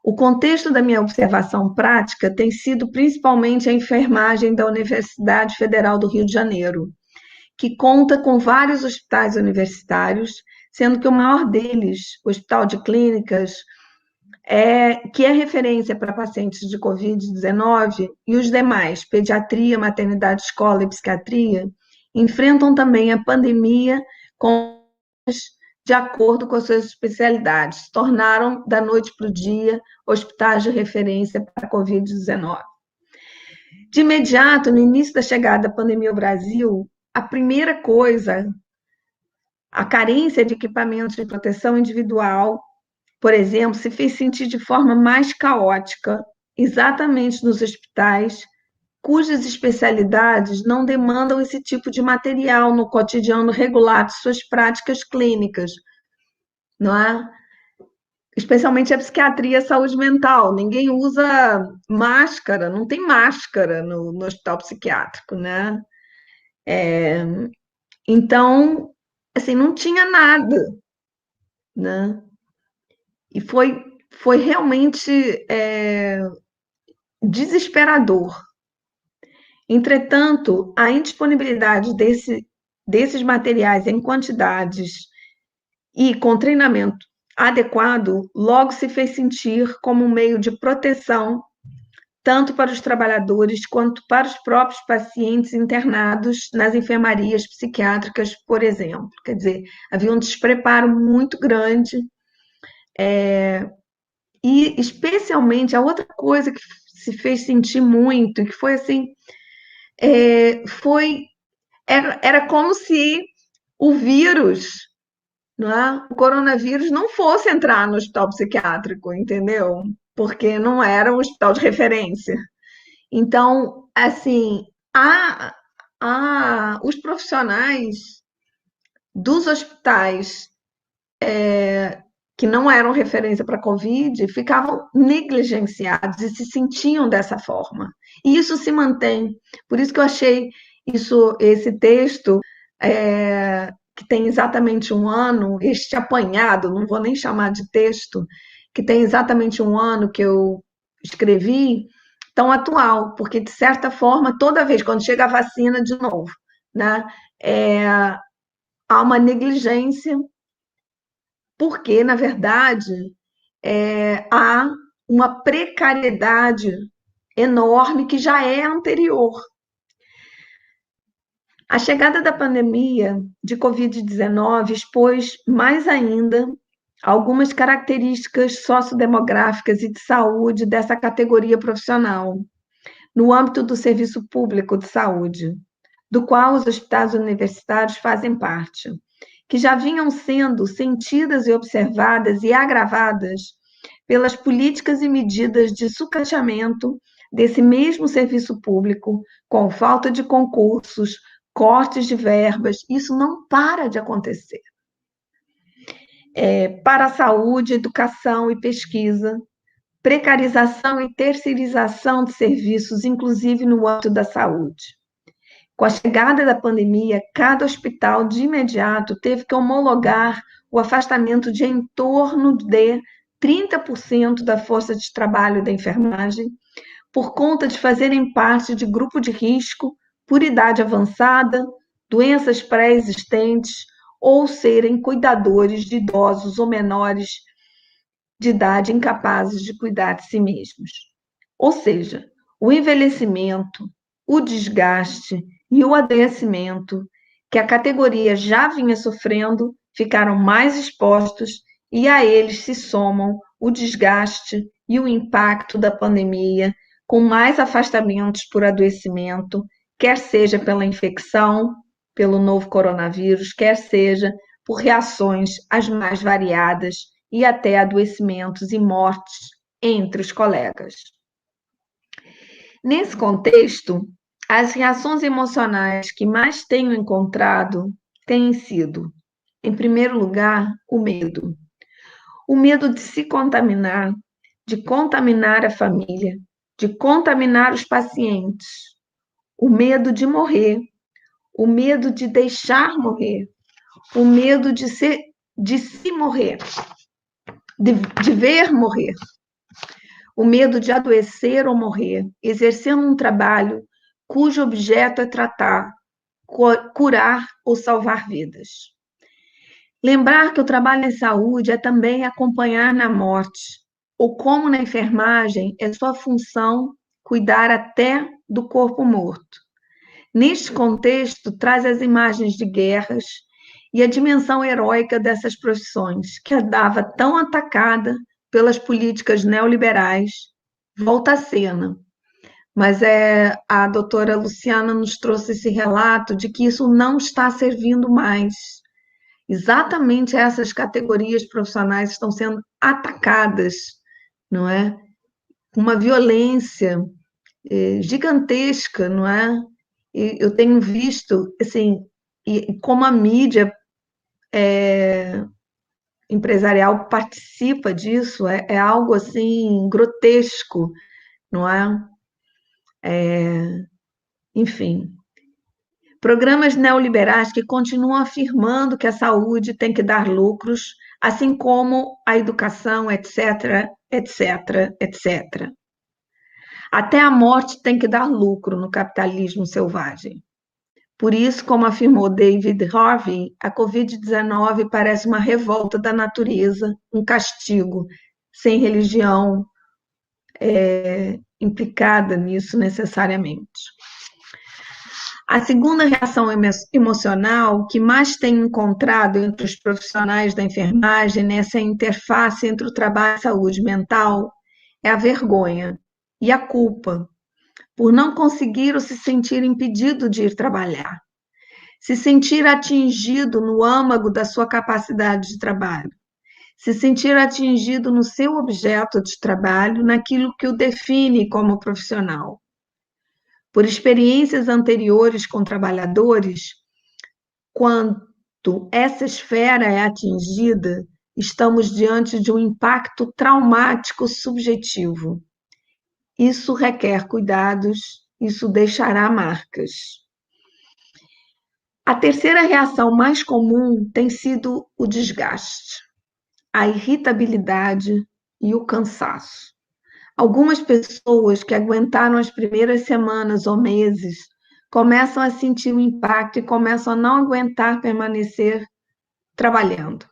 O contexto da minha observação prática tem sido principalmente a enfermagem da Universidade Federal do Rio de Janeiro, que conta com vários hospitais universitários, sendo que o maior deles, o Hospital de Clínicas, que é referência para pacientes de Covid-19, e os demais, pediatria, maternidade, escola e psiquiatria, enfrentam também a pandemia com de acordo com as suas especialidades, se tornaram, da noite para o dia, hospitais de referência para a Covid-19. De imediato, no início da chegada da pandemia ao Brasil, a primeira coisa, a carência de equipamentos de proteção individual, por exemplo, se fez sentir de forma mais caótica, exatamente nos hospitais, cujas especialidades não demandam esse tipo de material no cotidiano regular de suas práticas clínicas, não é? Especialmente a psiquiatria e a saúde mental. Ninguém usa máscara, não tem máscara no hospital psiquiátrico, né? Então, assim, não tinha nada, né? E foi realmente desesperador. Entretanto, a indisponibilidade desses materiais em quantidades e com treinamento adequado logo se fez sentir como um meio de proteção tanto para os trabalhadores quanto para os próprios pacientes internados nas enfermarias psiquiátricas, por exemplo. Quer dizer, havia um despreparo muito grande e, especialmente, a outra coisa que se fez sentir muito, que foi assim, era como se o vírus, não é? O coronavírus não fosse entrar no hospital psiquiátrico, entendeu? Porque não era um hospital de referência. Então, assim, os profissionais dos hospitais que não eram referência para a Covid ficavam negligenciados e se sentiam dessa forma. E isso se mantém. Por isso que eu achei esse texto, que tem exatamente um ano, este apanhado, não vou nem chamar de texto, que tem exatamente um ano que eu escrevi, tão atual, porque, de certa forma, toda vez, quando chega a vacina, de novo, né, há uma negligência, porque, na verdade, há uma precariedade enorme que já é anterior. A chegada da pandemia de Covid-19 expôs mais ainda algumas características sociodemográficas e de saúde dessa categoria profissional, no âmbito do serviço público de saúde, do qual os hospitais universitários fazem parte, que já vinham sendo sentidas e observadas e agravadas pelas políticas e medidas de sucateamento desse mesmo serviço público, com falta de concursos, cortes de verbas, isso não para de acontecer. Para a saúde, educação e pesquisa, precarização e terceirização de serviços, inclusive no âmbito da saúde. Com a chegada da pandemia, cada hospital, de imediato, teve que homologar o afastamento de em torno de 30% da força de trabalho da enfermagem, por conta de fazerem parte de grupo de risco por idade avançada, doenças pré-existentes ou serem cuidadores de idosos ou menores de idade incapazes de cuidar de si mesmos. Ou seja, o envelhecimento, o desgaste e o adoecimento que a categoria já vinha sofrendo ficaram mais expostos e a eles se somam o desgaste e o impacto da pandemia, com mais afastamentos por adoecimento, quer seja pela infecção, pelo novo coronavírus, quer seja por reações as mais variadas e até adoecimentos e mortes entre os colegas. Nesse contexto, as reações emocionais que mais tenho encontrado têm sido, em primeiro lugar, o medo. O medo de se contaminar, de contaminar a família, de contaminar os pacientes, o medo de morrer, o medo de deixar morrer, o medo de se morrer, de ver morrer, o medo de adoecer ou morrer, exercendo um trabalho cujo objeto é tratar, curar ou salvar vidas. Lembrar que o trabalho em saúde é também acompanhar na morte, ou como na enfermagem é sua função cuidar até do corpo morto. Neste contexto, traz as imagens de guerras e a dimensão heróica dessas profissões, que andava tão atacada pelas políticas neoliberais, volta à cena. Mas a doutora Luciana nos trouxe esse relato de que isso não está servindo mais. Exatamente essas categorias profissionais estão sendo atacadas, não é? Com uma violência gigantesca, não é? E eu tenho visto, assim, e como a mídia empresarial participa disso, é algo assim grotesco, não é? Enfim, programas neoliberais que continuam afirmando que a saúde tem que dar lucros, assim como a educação, etc, etc, etc. Até a morte tem que dar lucro no capitalismo selvagem. Por isso, como afirmou David Harvey, a Covid-19 parece uma revolta da natureza, um castigo, sem religião implicada nisso necessariamente. A segunda reação emocional que mais tenho encontrado entre os profissionais da enfermagem nessa interface entre o trabalho e a saúde mental é a vergonha e a culpa por não conseguir ou se sentir impedido de ir trabalhar, se sentir atingido no âmago da sua capacidade de trabalho, se sentir atingido no seu objeto de trabalho, naquilo que o define como profissional. Por experiências anteriores com trabalhadores, quando essa esfera é atingida, estamos diante de um impacto traumático subjetivo. Isso requer cuidados, isso deixará marcas. A terceira reação mais comum tem sido o desgaste, a irritabilidade e o cansaço. Algumas pessoas que aguentaram as primeiras semanas ou meses começam a sentir o impacto e começam a não aguentar permanecer trabalhando.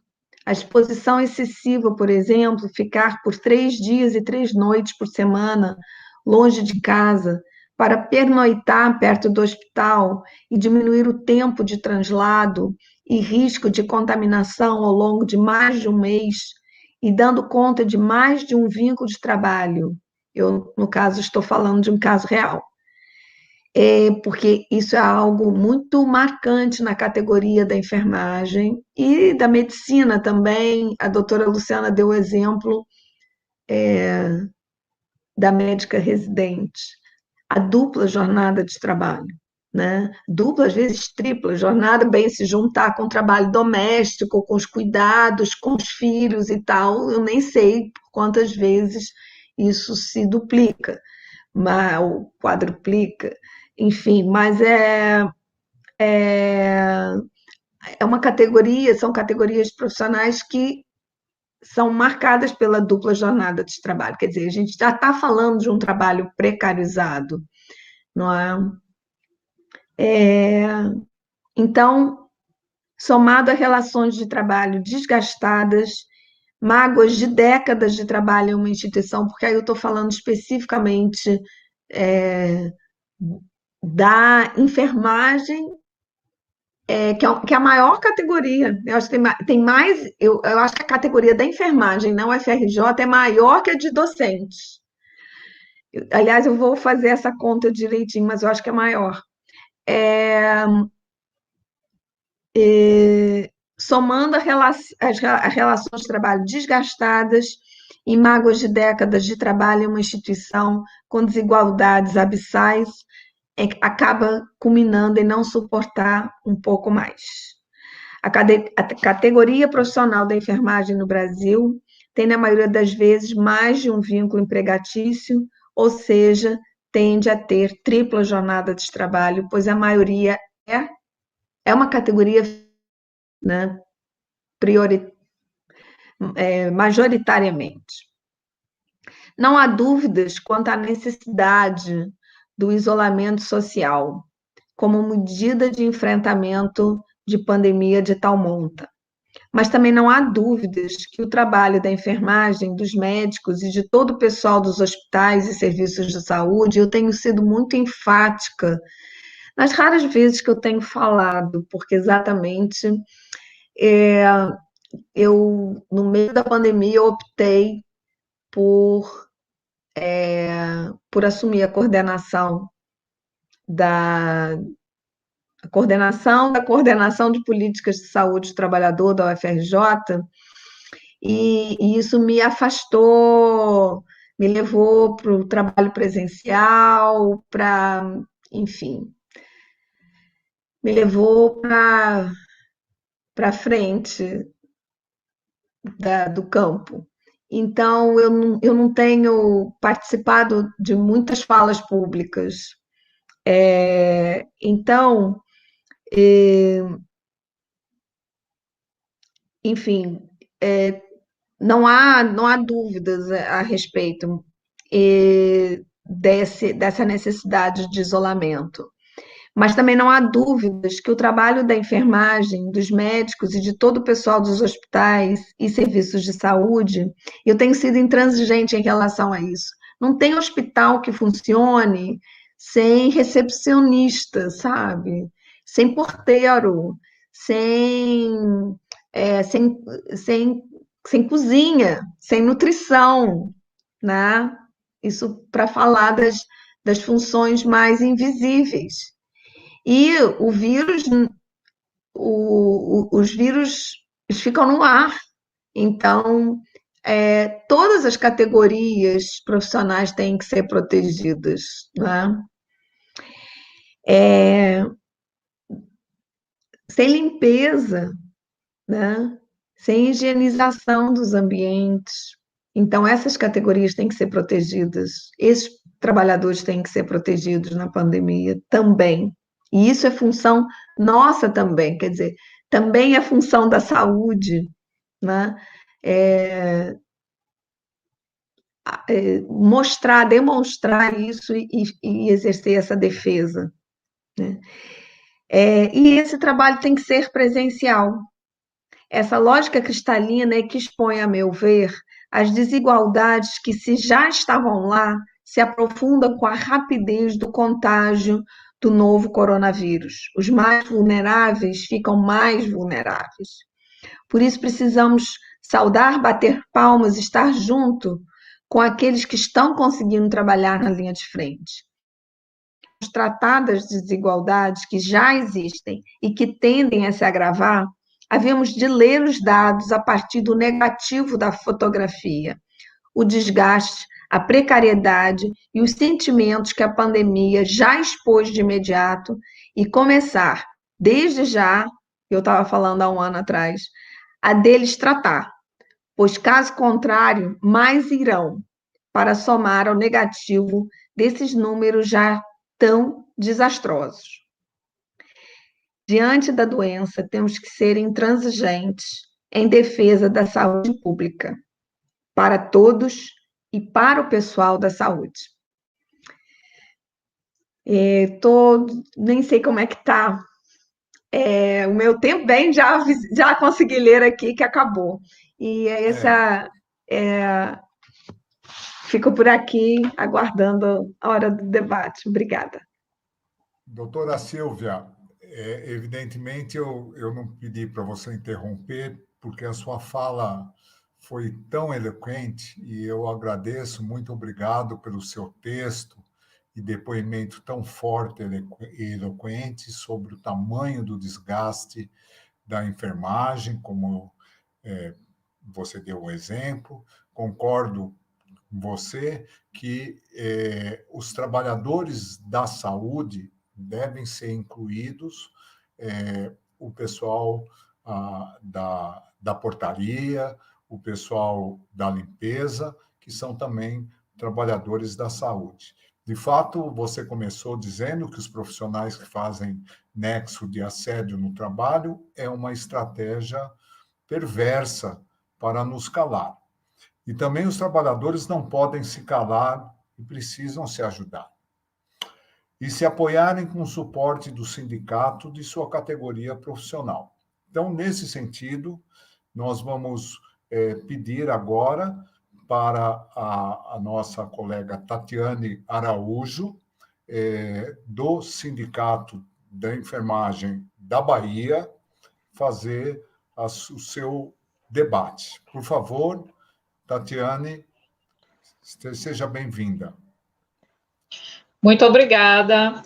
A exposição excessiva, por exemplo, ficar por 3 dias e 3 noites por semana longe de casa, para pernoitar perto do hospital e diminuir o tempo de translado e risco de contaminação ao longo de mais de um mês, e dando conta de mais de um vínculo de trabalho. Eu, no caso, estou falando de um caso real. Porque isso é algo muito marcante na categoria da enfermagem e da medicina também. A doutora Luciana deu o exemplo da médica residente, a dupla jornada de trabalho, né? Dupla, às vezes tripla jornada, bem se juntar com o trabalho doméstico, com os cuidados, com os filhos e tal, eu nem sei quantas vezes isso se duplica, ou quadruplica, enfim, mas é uma categoria, são categorias profissionais que são marcadas pela dupla jornada de trabalho. Quer dizer, a gente já está falando de um trabalho precarizado, não é? Então, somado a relações de trabalho desgastadas, mágoas de décadas de trabalho em uma instituição, porque aí eu estou falando especificamente da enfermagem, que é a maior categoria. Eu acho que tem mais. Eu acho que a categoria da enfermagem na UFRJ é maior que a de docentes. Aliás, eu vou fazer essa conta direitinho, mas eu acho que é maior. Somando as relações de trabalho desgastadas e mágoas de décadas de trabalho em uma instituição com desigualdades abissais, acaba culminando em não suportar um pouco mais. A categoria profissional da enfermagem no Brasil tem, na maioria das vezes, mais de um vínculo empregatício, ou seja, tende a ter tripla jornada de trabalho, pois a maioria é uma categoria, né, majoritariamente. Não há dúvidas quanto à necessidade do isolamento social, como medida de enfrentamento de pandemia de tal monta. Mas também não há dúvidas que o trabalho da enfermagem, dos médicos e de todo o pessoal dos hospitais e serviços de saúde, eu tenho sido muito enfática nas raras vezes que eu tenho falado, porque exatamente eu, no meio da pandemia, eu optei por, por assumir da da coordenação de políticas de saúde do trabalhador da UFRJ, e isso me afastou, me levou para o trabalho presencial, enfim, me levou para frente do campo. Então, eu não tenho participado de muitas falas públicas. Então, enfim, não há dúvidas a respeito dessa necessidade de isolamento. Mas também não há dúvidas que o trabalho da enfermagem, dos médicos e de todo o pessoal dos hospitais e serviços de saúde, eu tenho sido intransigente em relação a isso. Não tem hospital que funcione sem recepcionista, sabe? Sem porteiro, sem, é, sem, sem, sem cozinha, sem nutrição, né? Isso para falar das funções mais invisíveis. E os vírus eles ficam no ar. Então, todas as categorias profissionais têm que ser protegidas, né? Sem limpeza, né? Sem higienização dos ambientes. Então, essas categorias têm que ser protegidas. Esses trabalhadores têm que ser protegidos na pandemia também. E isso é função nossa também, quer dizer, também é função da saúde, né? Demonstrar isso e exercer essa defesa, né? E esse trabalho tem que ser presencial. Essa lógica cristalina é que expõe, a meu ver, as desigualdades que, se já estavam lá, se aprofundam com a rapidez do contágio do novo coronavírus. Os mais vulneráveis ficam mais vulneráveis. Por isso, precisamos saudar, bater palmas, estar junto com aqueles que estão conseguindo trabalhar na linha de frente. Tratar das desigualdades que já existem e que tendem a se agravar, havemos de ler os dados a partir do negativo da fotografia, o desgaste, a precariedade e os sentimentos que a pandemia já expôs de imediato e começar, desde já, eu estava falando há um ano atrás, a deles tratar, pois, caso contrário, mais irão para somar ao negativo desses números já tão desastrosos. Diante da doença, temos que ser intransigentes em defesa da saúde pública, para todos e para o pessoal da saúde. Nem sei como é que está. O meu tempo bem, já consegui ler aqui que acabou. E fico por aqui aguardando a hora do debate. Obrigada. Doutora Silvia, evidentemente eu não pedi para você interromper, porque a sua fala foi tão eloquente e eu agradeço, muito obrigado pelo seu texto e depoimento tão forte e eloquente sobre o tamanho do desgaste da enfermagem, como você deu um exemplo. Concordo com você que os trabalhadores da saúde devem ser incluídos, o pessoal da portaria, o pessoal da limpeza, que são também trabalhadores da saúde. De fato, você começou dizendo que os profissionais que fazem nexo de assédio no trabalho é uma estratégia perversa para nos calar. E também os trabalhadores não podem se calar e precisam se ajudar. E se apoiarem com o suporte do sindicato de sua categoria profissional. Então, nesse sentido, nós vamos pedir agora para a nossa colega Tatiane Araújo, do Sindicato da Enfermagem da Bahia, fazer o seu debate. Por favor, Tatiane, seja bem-vinda. Muito obrigada.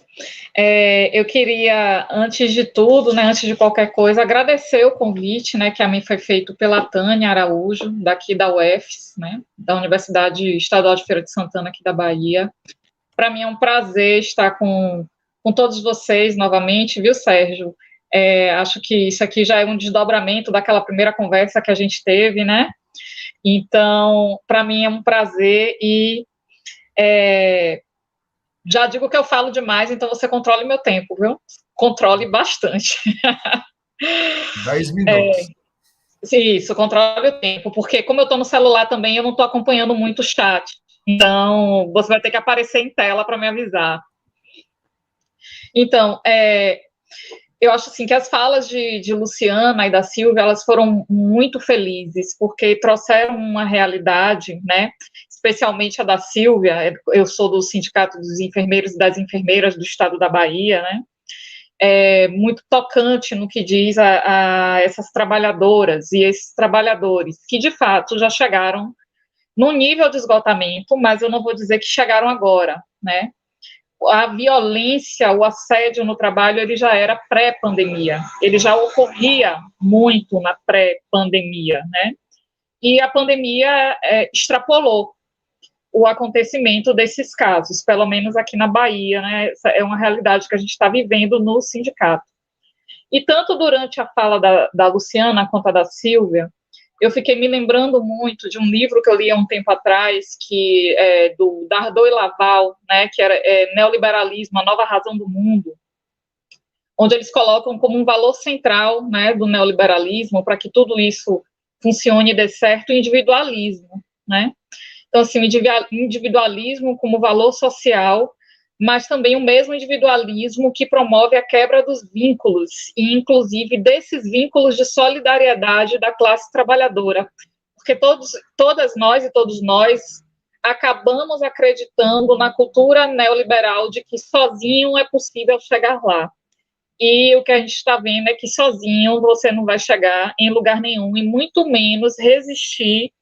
Eu queria, antes de tudo, né, antes de qualquer coisa, agradecer o convite, né, que a mim foi feito pela Tânia Araújo, daqui da UFES, né, da Universidade Estadual de Feira de Santana, aqui da Bahia. Para mim é um prazer estar com todos vocês novamente, viu, Sérgio? Acho que isso aqui já é um desdobramento daquela primeira conversa que a gente teve, né? Então, para mim é um prazer e já digo que eu falo demais, então você controle meu tempo, viu? Controle bastante. 10 minutos. Isso, controle o tempo, porque como eu estou no celular também, eu não estou acompanhando muito o chat. Então, você vai ter que aparecer em tela para me avisar. Então, eu acho assim que as falas de Luciana e da Silvia, elas foram muito felizes, porque trouxeram uma realidade, né? Especialmente a da Silvia, eu sou do Sindicato dos Enfermeiros e das Enfermeiras do Estado da Bahia, né? Muito tocante no que diz a essas trabalhadoras e esses trabalhadores, que de fato já chegaram num nível de esgotamento, mas eu não vou dizer que chegaram agora, né? A violência, o assédio no trabalho, ele já era pré-pandemia, ele já ocorria muito na pré-pandemia, né? E a pandemia extrapolou o acontecimento desses casos, pelo menos aqui na Bahia, né? Essa é uma realidade que a gente está vivendo no sindicato. E tanto durante a fala da Luciana quanto a da Silvia, eu fiquei me lembrando muito de um livro que eu li há um tempo atrás, que é do Dardot e Laval, né, que era Neoliberalismo, a Nova Razão do Mundo, onde eles colocam como um valor central, né, do neoliberalismo, para que tudo isso funcione e dê certo, o individualismo, né? Então, assim, o individualismo como valor social, mas também o mesmo individualismo que promove a quebra dos vínculos, e inclusive desses vínculos de solidariedade da classe trabalhadora, porque todas nós e todos nós acabamos acreditando na cultura neoliberal de que sozinho é possível chegar lá. E o que a gente está vendo é que sozinho você não vai chegar em lugar nenhum, e muito menos resistir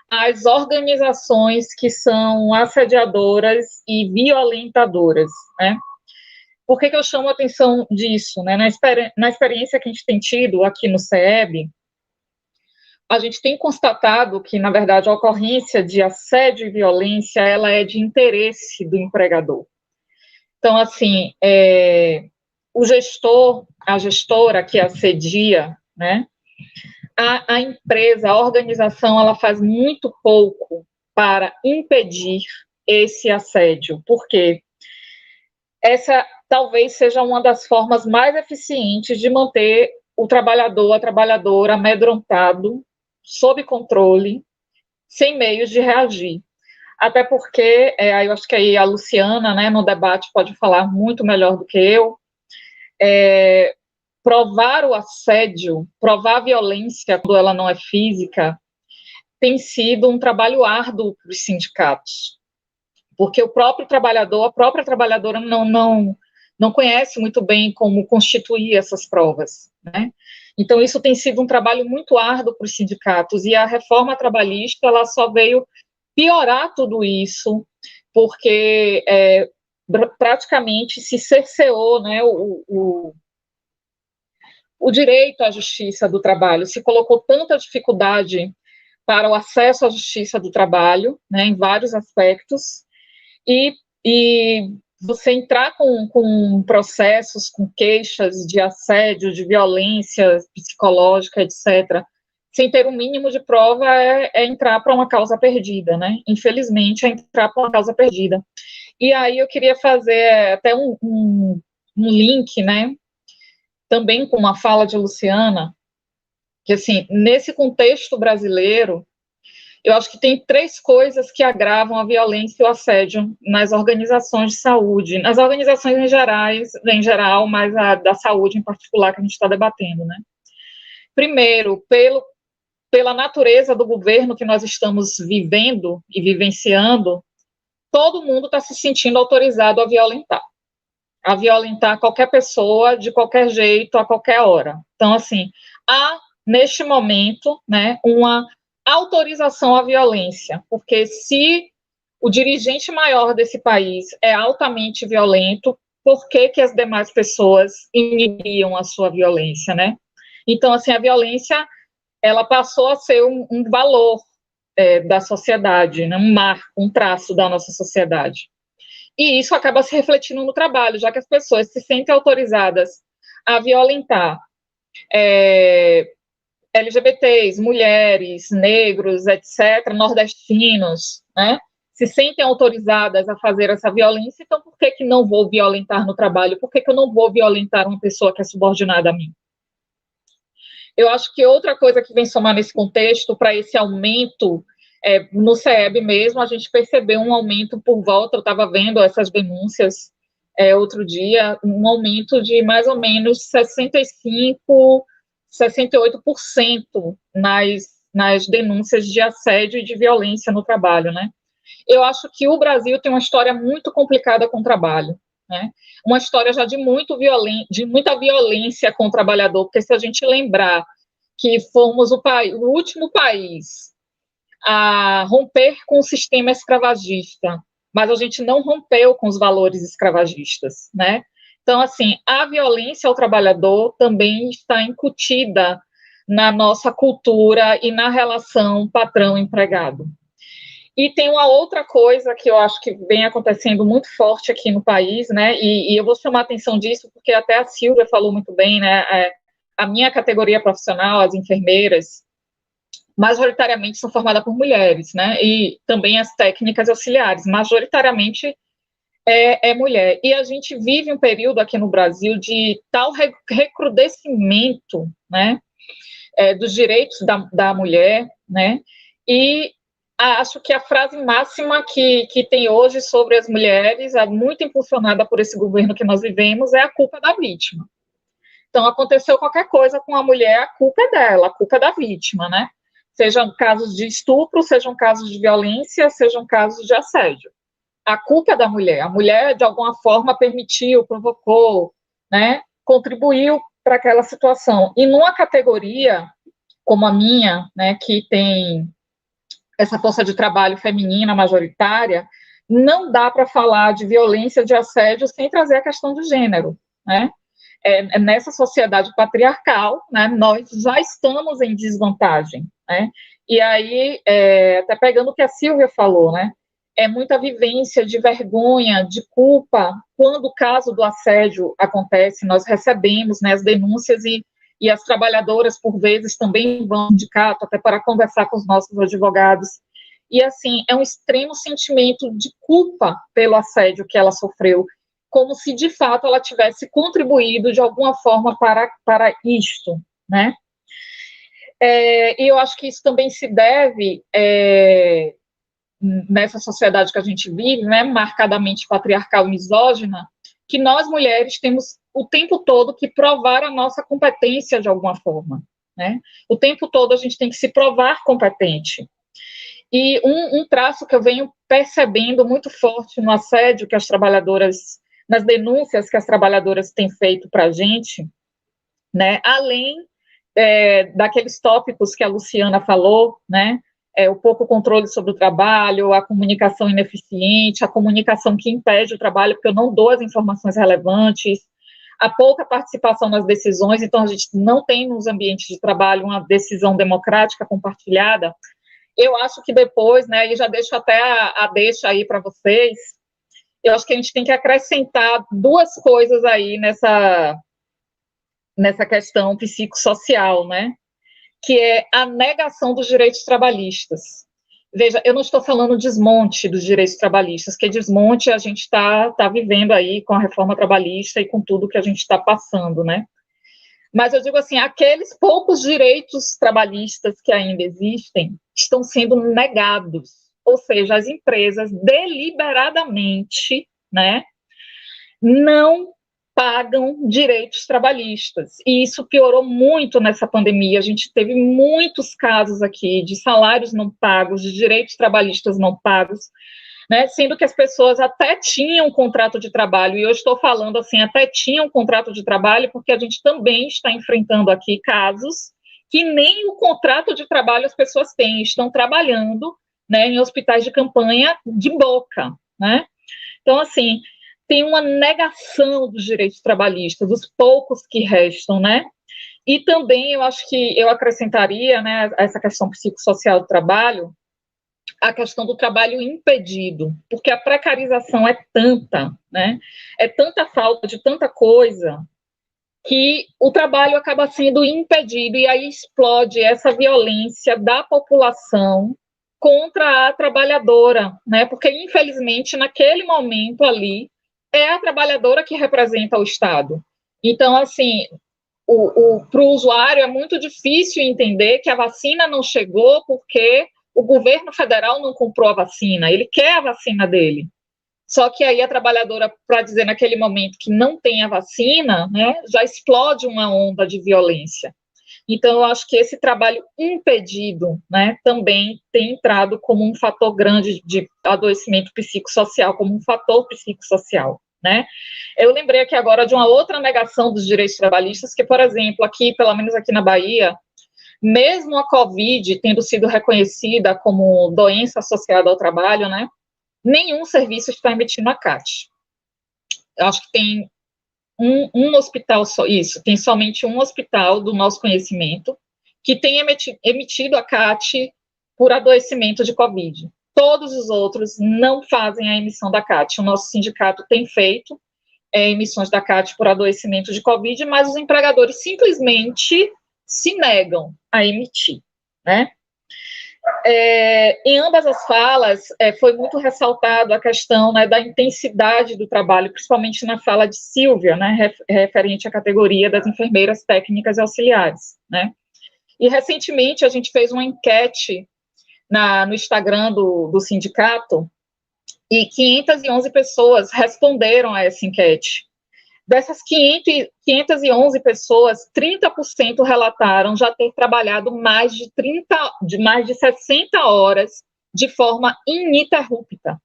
às organizações que são assediadoras e violentadoras, né? Por que eu chamo a atenção disso, né? Na experiência que a gente tem tido aqui no CEB, a gente tem constatado que, na verdade, a ocorrência de assédio e violência, ela é de interesse do empregador. Então, assim, o gestor, a gestora que assedia, né? A empresa, a organização, ela faz muito pouco para impedir esse assédio, porque essa talvez seja uma das formas mais eficientes de manter o trabalhador, a trabalhadora amedrontado, sob controle, sem meios de reagir. Até porque, eu acho que aí a Luciana, né, no debate pode falar muito melhor do que eu, provar o assédio, provar a violência quando ela não é física, tem sido um trabalho árduo para os sindicatos, porque o próprio trabalhador, a própria trabalhadora não conhece muito bem como constituir essas provas, né? Então, isso tem sido um trabalho muito árduo para os sindicatos, e a reforma trabalhista, ela só veio piorar tudo isso, porque praticamente se cerceou, né, o direito à justiça do trabalho, se colocou tanta dificuldade para o acesso à justiça do trabalho, né, em vários aspectos, e você entrar com processos, com queixas de assédio, de violência psicológica, etc., sem ter um mínimo de prova, é entrar para uma causa perdida, né? Infelizmente, é entrar para uma causa perdida. E aí eu queria fazer até um link, né, também com uma fala de Luciana, que, assim, nesse contexto brasileiro, eu acho que tem 3 coisas que agravam a violência e o assédio nas organizações de saúde, nas organizações em geral, mas a da saúde em particular que a gente está debatendo, né? Primeiro, pela natureza do governo que nós estamos vivendo e vivenciando, todo mundo está se sentindo autorizado a violentar qualquer pessoa, de qualquer jeito, a qualquer hora. Então, assim, há neste momento, né, uma autorização à violência, porque se o dirigente maior desse país é altamente violento, por que que as demais pessoas inibiam a sua violência, né? Então, assim, a violência, ela passou a ser um valor da sociedade, né? Um marco, um traço da nossa sociedade. E isso acaba se refletindo no trabalho, já que as pessoas se sentem autorizadas a violentar LGBTs, mulheres, negros, etc., nordestinos, né? Se sentem autorizadas a fazer essa violência, então por que que não vou violentar no trabalho? Por que que eu não vou violentar uma pessoa que é subordinada a mim? Eu acho que outra coisa que vem somar nesse contexto, para esse aumento, no CEB mesmo, a gente percebeu um aumento por volta, eu estava vendo essas denúncias outro dia, um aumento de mais ou menos 65%, 68% nas denúncias de assédio e de violência no trabalho, né? Eu acho que o Brasil tem uma história muito complicada com o trabalho, né? Uma história já de muita violência com o trabalhador, porque se a gente lembrar que fomos o último país a romper com o sistema escravagista, mas a gente não rompeu com os valores escravagistas, né? Então, assim, a violência ao trabalhador também está incutida na nossa cultura e na relação patrão-empregado. E tem uma outra coisa que eu acho que vem acontecendo muito forte aqui no país, né, e eu vou chamar a atenção disso, porque até a Silvia falou muito bem, né, a minha categoria profissional, as enfermeiras, majoritariamente são formadas por mulheres, né, e também as técnicas auxiliares, majoritariamente é mulher. E a gente vive um período aqui no Brasil de tal recrudescimento, né, dos direitos da mulher, né, e acho que a frase máxima que tem hoje sobre as mulheres, muito impulsionada por esse governo que nós vivemos, é a culpa da vítima. Então, aconteceu qualquer coisa com a mulher, a culpa é dela, a culpa é da vítima, né? Sejam casos de estupro, sejam casos de violência, sejam casos de assédio. A culpa é da mulher. A mulher, de alguma forma, permitiu, provocou, né? Contribuiu para aquela situação. E numa categoria como a minha, né, que tem essa força de trabalho feminina majoritária, não dá para falar de violência, de assédio, sem trazer a questão do gênero, né? Nessa sociedade patriarcal, né, nós já estamos em desvantagem, né? E aí, até pegando o que a Silvia falou, né, é muita vivência de vergonha, de culpa, quando o caso do assédio acontece, nós recebemos, né, as denúncias e as trabalhadoras, por vezes, também vão ao sindicato, até para conversar com os nossos advogados. E, assim, é um extremo sentimento de culpa pelo assédio que ela sofreu, como se, de fato, ela tivesse contribuído de alguma forma para isto, né? E eu acho que isso também se deve, nessa sociedade que a gente vive, né, marcadamente patriarcal e misógina, que nós, mulheres, temos o tempo todo que provar a nossa competência de alguma forma, né? O tempo todo a gente tem que se provar competente. E um traço que eu venho percebendo muito forte no assédio que as trabalhadoras, nas denúncias que as trabalhadoras têm feito para a gente, né? Além daqueles tópicos que a Luciana falou, né? O pouco controle sobre o trabalho, a comunicação ineficiente, a comunicação que impede o trabalho, porque eu não dou as informações relevantes, a pouca participação nas decisões, então a gente não tem nos ambientes de trabalho uma decisão democrática compartilhada. Eu acho que depois, né, e já deixo até a deixa aí para vocês, eu acho que a gente tem que acrescentar duas coisas aí nessa questão psicossocial, né, que é a negação dos direitos trabalhistas. Veja, eu não estou falando desmonte dos direitos trabalhistas, que desmonte a gente está vivendo aí com a reforma trabalhista e com tudo que a gente está passando, né? Mas eu digo assim, aqueles poucos direitos trabalhistas que ainda existem estão sendo negados, ou seja, as empresas deliberadamente, né, não pagam direitos trabalhistas, e isso piorou muito nessa pandemia. A gente teve muitos casos aqui de salários não pagos, de direitos trabalhistas não pagos, né, sendo que as pessoas até tinham contrato de trabalho, e eu estou falando assim, até tinham contrato de trabalho, porque a gente também está enfrentando aqui casos que nem o contrato de trabalho as pessoas têm, estão trabalhando, né, em hospitais de campanha de boca, né? Então, assim, tem uma negação dos direitos trabalhistas, dos poucos que restam, né? E também eu acho que eu acrescentaria, né, a essa questão psicossocial do trabalho, a questão do trabalho impedido, porque a precarização é tanta, né? É tanta falta de tanta coisa que o trabalho acaba sendo impedido e aí explode essa violência da população contra a trabalhadora, né? Porque infelizmente naquele momento ali é a trabalhadora que representa o Estado. Então, assim, para o usuário é muito difícil entender que a vacina não chegou porque o governo federal não comprou a vacina, ele quer a vacina dele. Só que aí a trabalhadora, para dizer naquele momento que não tem a vacina, né, já explode uma onda de violência. Então, eu acho que esse trabalho impedido, né, também tem entrado como um fator grande de adoecimento psicossocial, como um fator psicossocial, né. Eu lembrei aqui agora de uma outra negação dos direitos trabalhistas, que, por exemplo, aqui, pelo menos aqui na Bahia, mesmo a Covid tendo sido reconhecida como doença associada ao trabalho, né, nenhum serviço está emitindo a CAT. Eu acho que tem um hospital só, isso, tem somente um hospital do nosso conhecimento que tem emitido a CAT por adoecimento de Covid. Todos os outros não fazem a emissão da CAT. O nosso sindicato tem feito emissões da CAT por adoecimento de Covid, mas os empregadores simplesmente se negam a emitir, né? Em ambas as falas, foi muito ressaltado a questão, né, da intensidade do trabalho, principalmente na fala de Silvia, né, referente à categoria das enfermeiras técnicas e auxiliares, né. E, recentemente, a gente fez uma enquete no Instagram do sindicato, e 511 pessoas responderam a essa enquete. Dessas 511 pessoas, 30% relataram já ter trabalhado mais de 60 horas de forma ininterrupta.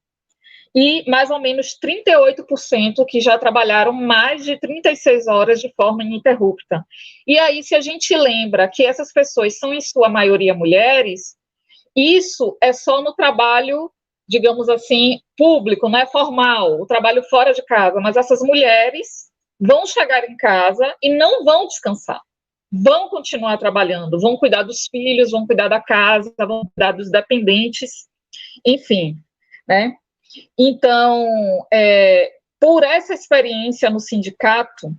E mais ou menos 38% que já trabalharam mais de 36 horas de forma ininterrupta. E aí, se a gente lembra que essas pessoas são, em sua maioria, mulheres, isso é só no trabalho, digamos assim, público, não é formal, o trabalho fora de casa, mas essas mulheres vão chegar em casa e não vão descansar, vão continuar trabalhando, vão cuidar dos filhos, vão cuidar da casa, vão cuidar dos dependentes, enfim, né? Então, por essa experiência no sindicato,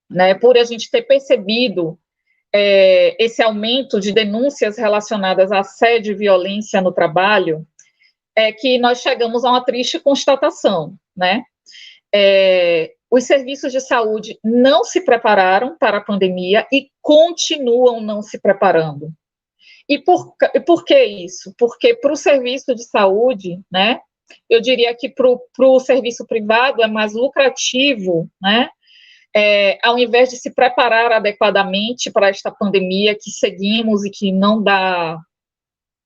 né, por a gente ter percebido esse aumento de denúncias relacionadas a assédio e violência no trabalho, é que nós chegamos a uma triste constatação, né? Os serviços de saúde não se prepararam para a pandemia e continuam não se preparando. E por que isso? Porque para o serviço de saúde, né, eu diria que para o serviço privado é mais lucrativo, né, ao invés de se preparar adequadamente para esta pandemia que seguimos e que não dá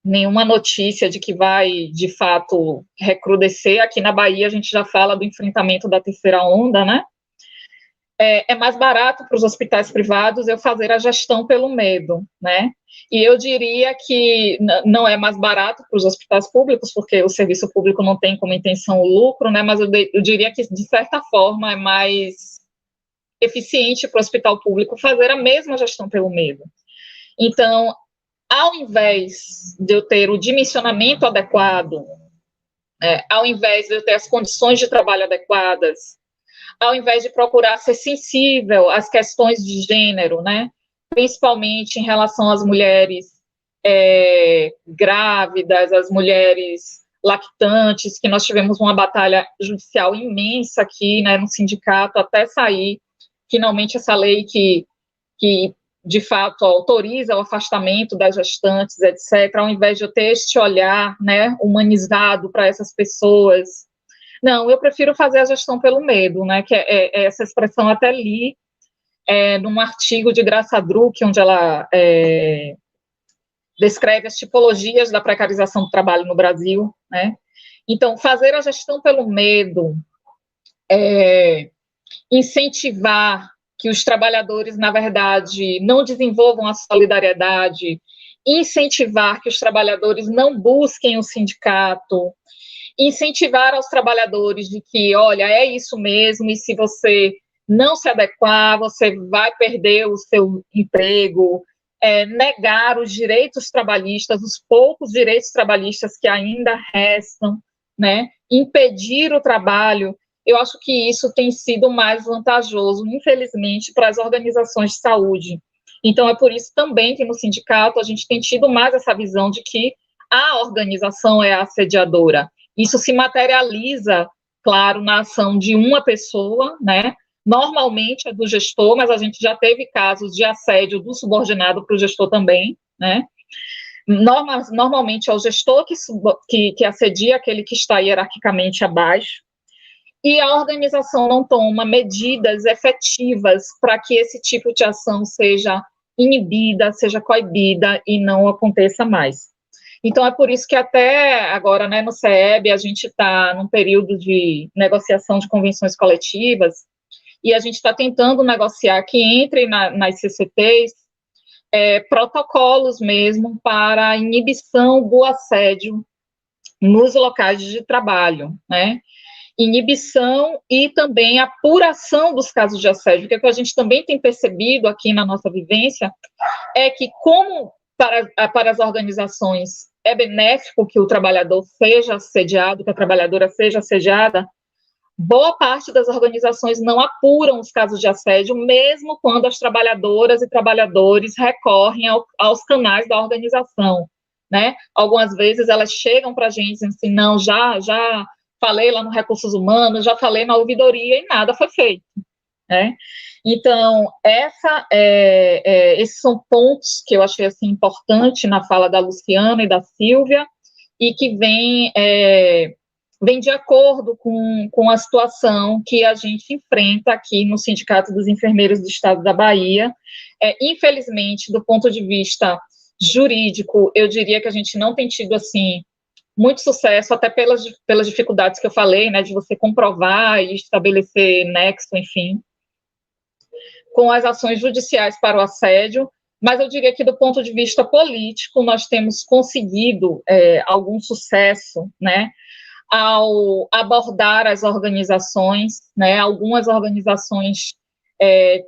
nenhuma notícia de que vai, de fato, recrudescer. Aqui na Bahia a gente já fala do enfrentamento da terceira onda, né? É mais barato para os hospitais privados eu fazer a gestão pelo medo, né? E eu diria que não é mais barato para os hospitais públicos, porque o serviço público não tem como intenção o lucro, né? Mas eu diria que, de certa forma, é mais eficiente para o hospital público fazer a mesma gestão pelo medo. Então, ao invés de eu ter o dimensionamento adequado, ao invés de eu ter as condições de trabalho adequadas, ao invés de procurar ser sensível às questões de gênero, né, principalmente em relação às mulheres grávidas, às mulheres lactantes, que nós tivemos uma batalha judicial imensa aqui, né, no sindicato, até sair finalmente essa lei que de fato autoriza o afastamento das gestantes, etc., ao invés de eu ter este olhar, né, humanizado para essas pessoas. Não, eu prefiro fazer a gestão pelo medo, né, que essa expressão até li num artigo de Graça Druck, onde ela descreve as tipologias da precarização do trabalho no Brasil, né. Então, fazer a gestão pelo medo, incentivar que os trabalhadores, na verdade, não desenvolvam a solidariedade, incentivar que os trabalhadores não busquem o sindicato, incentivar aos trabalhadores de que, olha, é isso mesmo, e se você não se adequar, você vai perder o seu emprego, negar os direitos trabalhistas, os poucos direitos trabalhistas que ainda restam, né, impedir o trabalho. Eu acho que isso tem sido mais vantajoso, infelizmente, para as organizações de saúde. Então, é por isso também que no sindicato a gente tem tido mais essa visão de que a organização é assediadora. Isso se materializa, claro, na ação de uma pessoa, né? Normalmente é do gestor, mas a gente já teve casos de assédio do subordinado para o gestor também, né? Normalmente é o gestor que assedia aquele que está hierarquicamente abaixo, e a organização não toma medidas efetivas para que esse tipo de ação seja inibida, seja coibida e não aconteça mais. Então, é por isso que até agora, né, no CEB, a gente está num período de negociação de convenções coletivas, e a gente está tentando negociar que entre nas CCTs protocolos mesmo para a inibição do assédio nos locais de trabalho, né? Inibição e também apuração dos casos de assédio, porque o que a gente também tem percebido aqui na nossa vivência é que, como para as organizações é benéfico que o trabalhador seja assediado, que a trabalhadora seja assediada, boa parte das organizações não apuram os casos de assédio, mesmo quando as trabalhadoras e trabalhadores recorrem aos canais da organização, né? Algumas vezes elas chegam para a gente e dizem assim, não, já falei lá no Recursos Humanos, já falei na ouvidoria e nada foi feito, né? Então, esses são pontos que eu achei assim, importante na fala da Luciana e da Sílvia, e que vem de acordo com a situação que a gente enfrenta aqui no Sindicato dos Enfermeiros do Estado da Bahia. Infelizmente, do ponto de vista jurídico, eu diria que a gente não tem tido, assim, muito sucesso, até pelas dificuldades que eu falei, né, de você comprovar e estabelecer nexo, enfim, com as ações judiciais para o assédio, mas eu diria que do ponto de vista político, nós temos conseguido algum sucesso, né, ao abordar as organizações, né, algumas organizações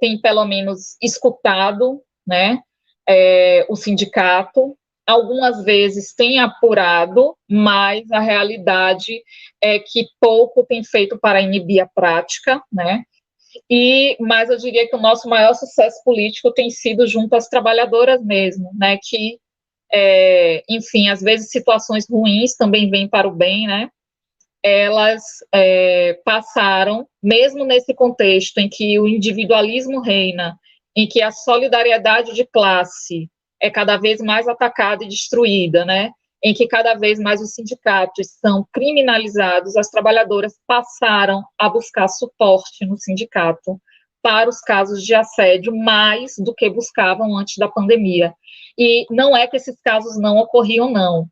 têm pelo menos escutado, né, o sindicato, algumas vezes têm apurado, mas a realidade é que pouco tem feito para inibir a prática, né, mas eu diria que o nosso maior sucesso político tem sido junto às trabalhadoras mesmo, né, que, enfim, às vezes situações ruins também vêm para o bem, né, elas passaram, mesmo nesse contexto em que o individualismo reina, em que a solidariedade de classe é cada vez mais atacada e destruída, né, em que cada vez mais os sindicatos são criminalizados, as trabalhadoras passaram a buscar suporte no sindicato para os casos de assédio mais do que buscavam antes da pandemia. E não é que esses casos não ocorriam, não.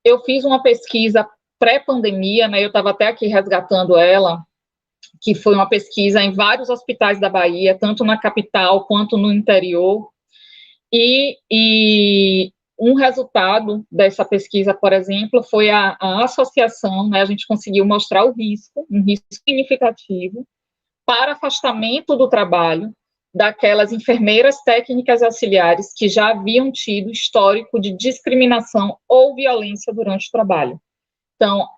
Eu fiz uma pesquisa pré-pandemia, né, eu estava até aqui resgatando ela, que foi uma pesquisa em vários hospitais da Bahia, tanto na capital quanto no interior, e um resultado dessa pesquisa, por exemplo, foi a associação, né, a gente conseguiu mostrar um risco significativo para afastamento do trabalho daquelas enfermeiras técnicas auxiliares que já haviam tido histórico de discriminação ou violência durante o trabalho. Então,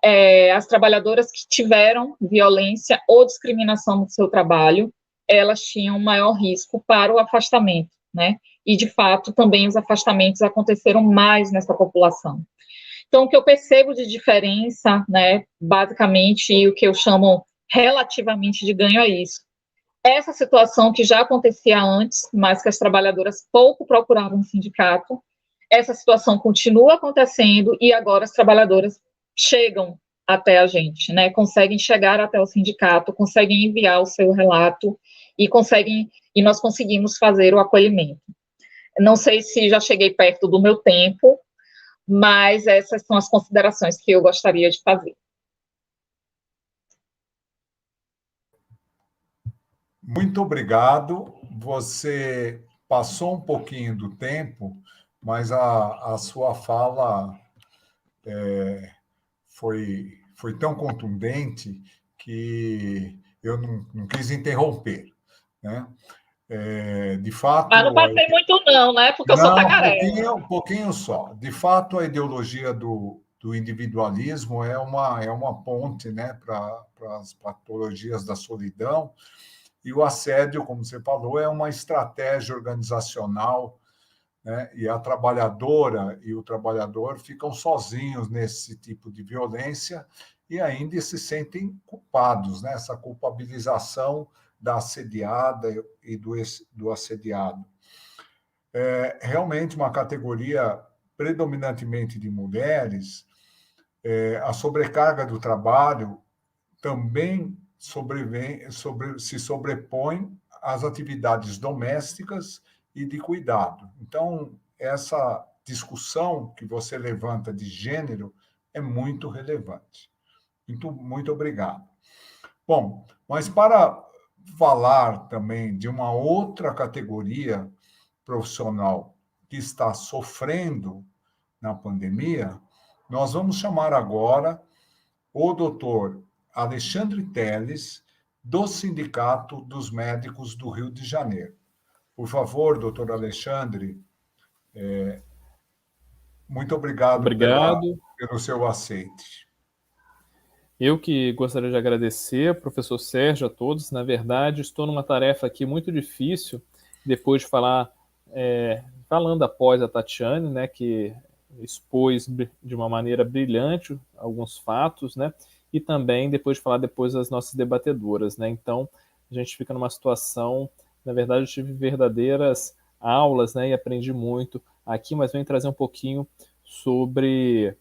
as trabalhadoras que tiveram violência ou discriminação no seu trabalho, elas tinham maior risco para o afastamento, né? E, de fato, também os afastamentos aconteceram mais nessa população. Então, o que eu percebo de diferença, né, basicamente, e o que eu chamo relativamente de ganho é isso. Essa situação que já acontecia antes, mas que as trabalhadoras pouco procuravam um sindicato, essa situação continua acontecendo e agora as trabalhadoras chegam até a gente, né? Conseguem chegar até o sindicato, conseguem enviar o seu relato e nós conseguimos fazer o acolhimento. Não sei se já cheguei perto do meu tempo, mas essas são as considerações que eu gostaria de fazer. Muito obrigado. Você passou um pouquinho do tempo, mas a sua fala foi tão contundente que eu não quis interromper, né? De fato, Mas não passei muito não, né? Porque eu sou não, tagarela. um pouquinho só. De fato, a ideologia do individualismo é uma ponte, né, para as patologias da solidão, e o assédio, como você falou, é uma estratégia organizacional, né, e a trabalhadora e o trabalhador ficam sozinhos nesse tipo de violência e ainda se sentem culpados, né, essa culpabilização da assediada e do assediado. Realmente uma categoria predominantemente de mulheres, a sobrecarga do trabalho também se sobrepõe às atividades domésticas e de cuidado. Então, essa discussão que você levanta de gênero é muito relevante. Muito obrigado. Bom, mas para falar também de uma outra categoria profissional que está sofrendo na pandemia, nós vamos chamar agora o doutor Alexandre Teles, do Sindicato dos Médicos do Rio de Janeiro. Por favor, doutor Alexandre, muito obrigado Obrigado. pelo seu aceite. Eu que gostaria de agradecer, professor Sérgio, a todos. Na verdade, estou numa tarefa aqui muito difícil, depois de falar, falando após a Tatiane, né, que expôs de uma maneira brilhante alguns fatos, né, e também depois de falar depois das nossas debatedoras, né. Então, a gente fica numa situação, na verdade, eu tive verdadeiras aulas, né, e aprendi muito aqui, mas venho trazer um pouquinho sobre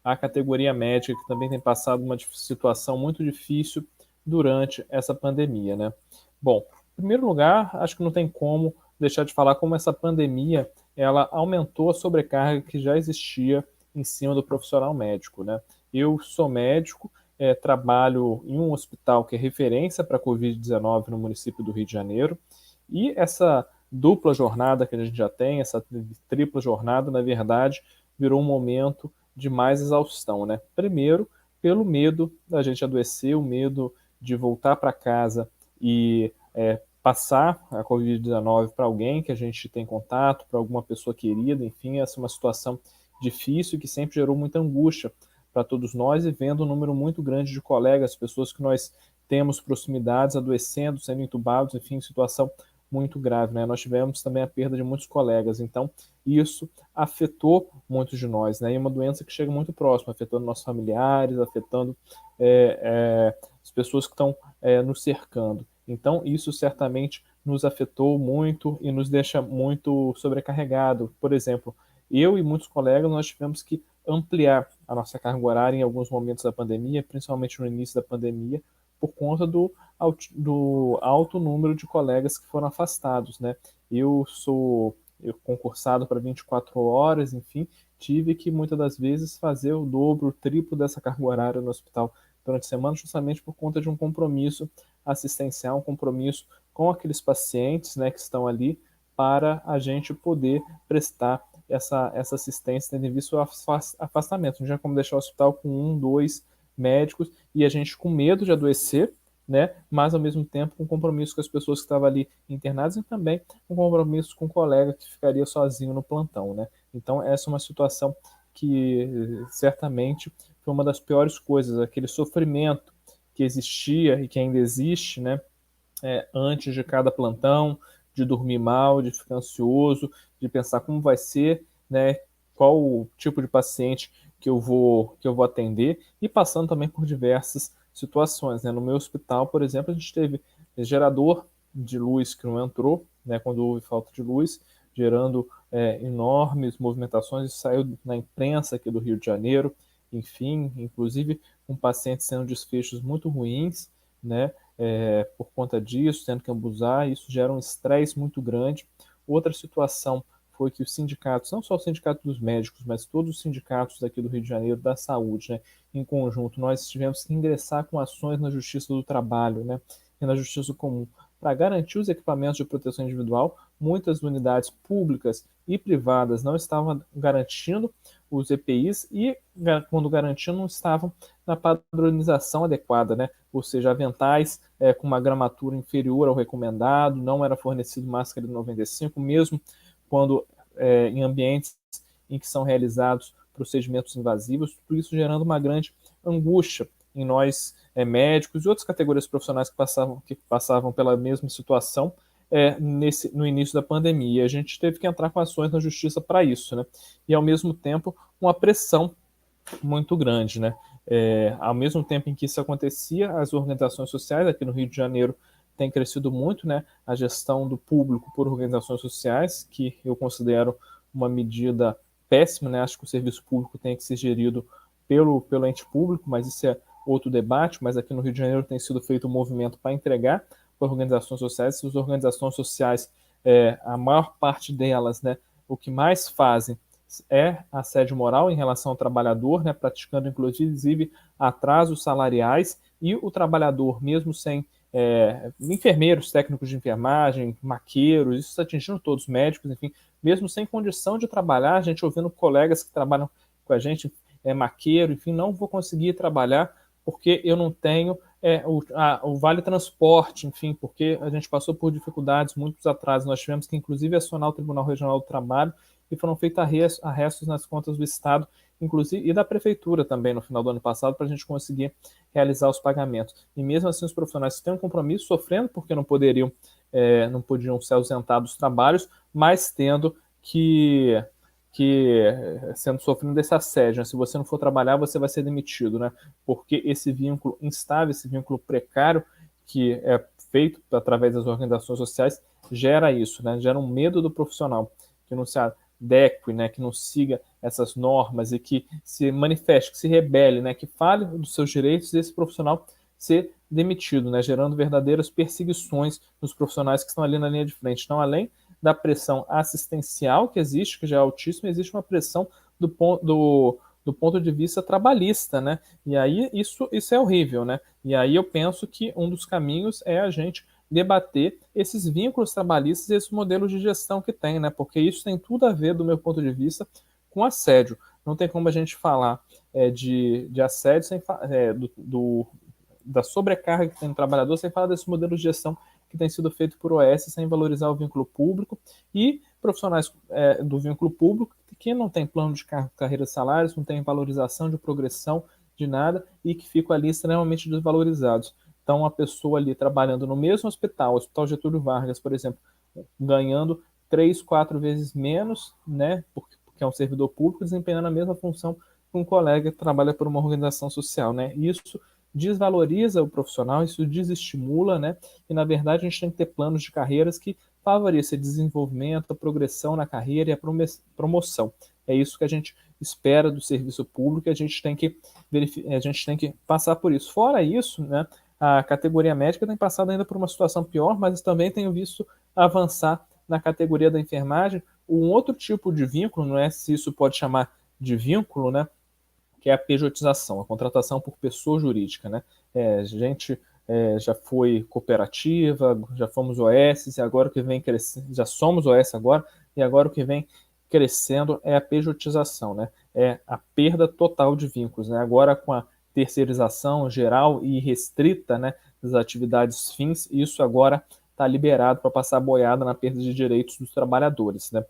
a categoria médica, que também tem passado uma situação muito difícil durante essa pandemia, né? Bom, em primeiro lugar, acho que não tem como deixar de falar como essa pandemia ela aumentou a sobrecarga que já existia em cima do profissional médico, né? Eu sou médico, trabalho em um hospital que é referência para a Covid-19 no município do Rio de Janeiro, e essa dupla jornada que a gente já tem, essa tripla jornada, na verdade, virou um momento de mais exaustão, né? Primeiro, pelo medo da gente adoecer, o medo de voltar para casa e passar a Covid-19 para alguém que a gente tem contato, para alguma pessoa querida, enfim, essa é uma situação difícil que sempre gerou muita angústia para todos nós, e vendo um número muito grande de colegas, pessoas que nós temos proximidades, adoecendo, sendo entubados, enfim, situação muito grave, né? Nós tivemos também a perda de muitos colegas, então isso afetou muitos de nós, né? E uma doença que chega muito próximo, afetando nossos familiares, afetando as pessoas que estão nos cercando. Então isso certamente nos afetou muito e nos deixa muito sobrecarregado. Por exemplo, eu e muitos colegas, nós tivemos que ampliar a nossa carga horária em alguns momentos da pandemia, principalmente no início da pandemia, por conta do alto número de colegas que foram afastados, né? Eu concursado para 24 horas, enfim, tive que muitas das vezes fazer o dobro, o triplo dessa carga horária no hospital durante a semana, justamente por conta de um compromisso assistencial, um compromisso com aqueles pacientes, né, que estão ali, para a gente poder prestar essa assistência, tendo em vista o afastamento. Não tinha como deixar o hospital com 1, 2 médicos e a gente com medo de adoecer, né? Mas ao mesmo tempo com compromisso com as pessoas que estavam ali internadas e também com compromisso com o colega que ficaria sozinho no plantão, né? Então essa é uma situação que certamente foi uma das piores coisas, aquele sofrimento que existia e que ainda existe, né? Antes de cada plantão, de dormir mal, de ficar ansioso, de pensar como vai ser, né? Qual o tipo de paciente que eu vou atender, e passando também por diversas situações, né? No meu hospital, por exemplo, a gente teve gerador de luz que não entrou, né? Quando houve falta de luz, gerando enormes movimentações. Isso saiu na imprensa aqui do Rio de Janeiro, enfim, inclusive com pacientes sendo desfechos muito ruins, né? Por conta disso, tendo que abusar, isso gera um estresse muito grande. Outra situação foi que os sindicatos, não só o sindicato dos médicos, mas todos os sindicatos daqui do Rio de Janeiro da saúde, né, em conjunto, nós tivemos que ingressar com ações na Justiça do Trabalho, né, e na Justiça Comum, para garantir os equipamentos de proteção individual. Muitas unidades públicas e privadas não estavam garantindo os EPIs e, quando garantiam, não estavam na padronização adequada, né? Ou seja, aventais com uma gramatura inferior ao recomendado, não era fornecido máscara de 95, mesmo quando em ambientes em que são realizados procedimentos invasivos, tudo isso gerando uma grande angústia em nós médicos e outras categorias profissionais que passavam pela mesma situação no início da pandemia. E a gente teve que entrar com ações na justiça para isso, né? E, ao mesmo tempo, uma pressão muito grande, né? Ao mesmo tempo em que isso acontecia, as organizações sociais aqui no Rio de Janeiro têm crescido muito, né? A gestão do público por organizações sociais, que eu considero uma medida péssima, né? Acho que o serviço público tem que ser gerido pelo ente público, mas isso é outro debate. Mas aqui no Rio de Janeiro tem sido feito um movimento para entregar para organizações sociais. As organizações sociais, a maior parte delas, né, o que mais fazem é assédio moral em relação ao trabalhador, né, praticando inclusive atrasos salariais, e o trabalhador, mesmo sem enfermeiros, técnicos de enfermagem, maqueiros, isso está atingindo todos os médicos, enfim, mesmo sem condição de trabalhar, a gente ouvindo colegas que trabalham com a gente, maqueiro, enfim, não vou conseguir trabalhar porque eu não tenho o vale transporte, enfim, porque a gente passou por dificuldades, muitos atrasos, nós tivemos que inclusive acionar o Tribunal Regional do Trabalho e foram feitos arrestos nas contas do Estado, inclusive, e da Prefeitura também no final do ano passado, para a gente conseguir realizar os pagamentos. E mesmo assim os profissionais que têm um compromisso, sofrendo porque não podiam se ausentar dos trabalhos, mas tendo que sofrendo desse assédio, né? Se você não for trabalhar, você vai ser demitido, né? Porque esse vínculo instável, esse vínculo precário que é feito através das organizações sociais, gera isso, né? Gera um medo do profissional, que não se adeque, né? Que não siga essas normas e que se manifeste, que se rebele, né? Que fale dos seus direitos, e esse profissional ser demitido, né? Gerando verdadeiras perseguições nos profissionais que estão ali na linha de frente. Então, além da pressão assistencial que existe, que já é altíssima, existe uma pressão do ponto de vista trabalhista, né? E aí isso é horrível, né? E aí eu penso que um dos caminhos é a gente debater esses vínculos trabalhistas e esses modelos de gestão que tem, né? Porque isso tem tudo a ver, do meu ponto de vista, com assédio. Não tem como a gente falar de assédio sem da sobrecarga que tem no trabalhador, sem falar desse modelo de gestão que tem sido feito por OS, sem valorizar o vínculo público, e profissionais do vínculo público que não tem plano de carreira e salários, não tem valorização de progressão de nada, e que ficam ali extremamente desvalorizados. Então, a pessoa ali trabalhando no mesmo hospital, Hospital Getúlio Vargas, por exemplo, ganhando 3, 4 vezes menos, né, porque é um servidor público, desempenhando a mesma função que um colega que trabalha por uma organização social, né? Isso desvaloriza o profissional, isso desestimula, né? E, na verdade, a gente tem que ter planos de carreiras que favoreçam o desenvolvimento, a progressão na carreira e a promoção. É isso que a gente espera do serviço público, e a gente tem que passar por isso. Fora isso, né, a categoria médica tem passado ainda por uma situação pior, mas também tenho visto avançar na categoria da enfermagem um outro tipo de vínculo, não é se isso pode chamar de vínculo, né? Que é a pejotização, a contratação por pessoa jurídica, né? A gente já foi cooperativa, já fomos OS, e agora o que vem crescendo, já somos OS agora, e agora o que vem crescendo é a pejotização, né? É a perda total de vínculos, né? Agora, com a terceirização geral e restrita, né, das atividades fins, isso agora está liberado para passar boiada na perda de direitos dos trabalhadores, né?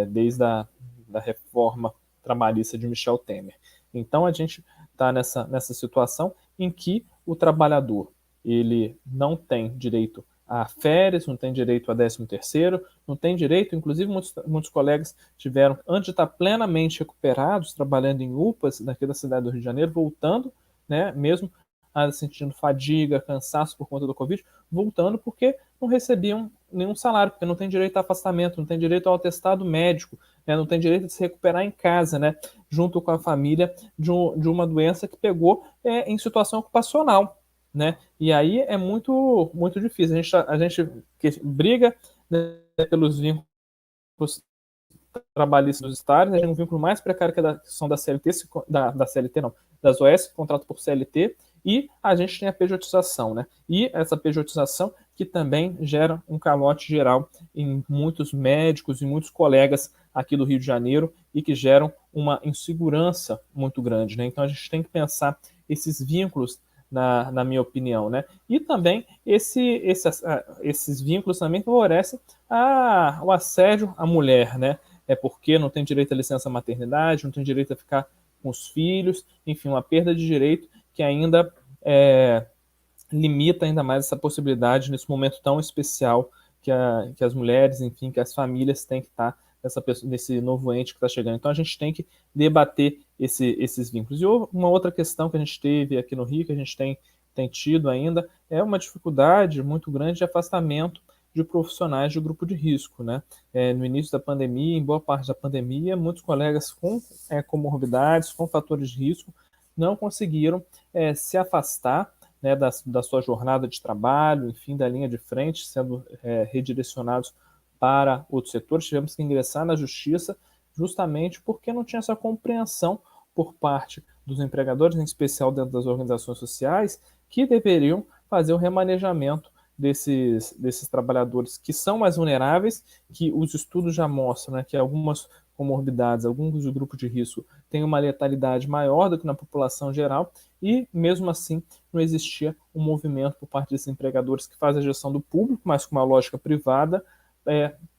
Desde da reforma trabalhista de Michel Temer. Então, a gente está nessa situação em que o trabalhador ele não tem direito a férias, não tem direito a 13º, não tem direito, inclusive muitos colegas tiveram, antes de estar plenamente recuperados, trabalhando em UPAs daqui da cidade do Rio de Janeiro, voltando, né, mesmo sentindo fadiga, cansaço por conta do Covid, voltando porque não recebiam nenhum salário, porque não tem direito a afastamento, não tem direito ao atestado médico, né, não tem direito de se recuperar em casa, né, junto com a família de uma doença que pegou em situação ocupacional, né, e aí é muito, muito difícil. A gente briga, né, pelos vínculos trabalhistas dos estados, a gente tem um vínculo mais precário que são da CLT, da CLT não, das OS, contrato por CLT, e a gente tem a pejotização, né? E essa pejotização que também gera um calote geral em muitos médicos e muitos colegas aqui do Rio de Janeiro e que geram uma insegurança muito grande, né? Então a gente tem que pensar esses vínculos na minha opinião, né? E também esses vínculos também favorecem o assédio à mulher, né? É porque não tem direito à licença maternidade, não tem direito a ficar com os filhos, enfim, uma perda de direito que ainda limita ainda mais essa possibilidade nesse momento tão especial que as mulheres, enfim, que as famílias têm que estar nesse novo ente que está chegando. Então a gente tem que debater esses vínculos. E uma outra questão que a gente teve aqui no Rio, que a gente tem tido ainda, é uma dificuldade muito grande de afastamento de profissionais de grupo de risco, né? No início da pandemia, em boa parte da pandemia, muitos colegas com comorbidades, com fatores de risco, não conseguiram se afastar, né, da sua jornada de trabalho, enfim, da linha de frente, sendo redirecionados para outros setores. Tivemos que ingressar na justiça justamente porque não tinha essa compreensão por parte dos empregadores, em especial dentro das organizações sociais, que deveriam fazer o remanejamento desses trabalhadores que são mais vulneráveis, que os estudos já mostram, né, que algumas comorbidades, alguns do grupo de risco têm uma letalidade maior do que na população geral, e mesmo assim não existia um movimento por parte desses empregadores que fazem a gestão do público, mas com uma lógica privada,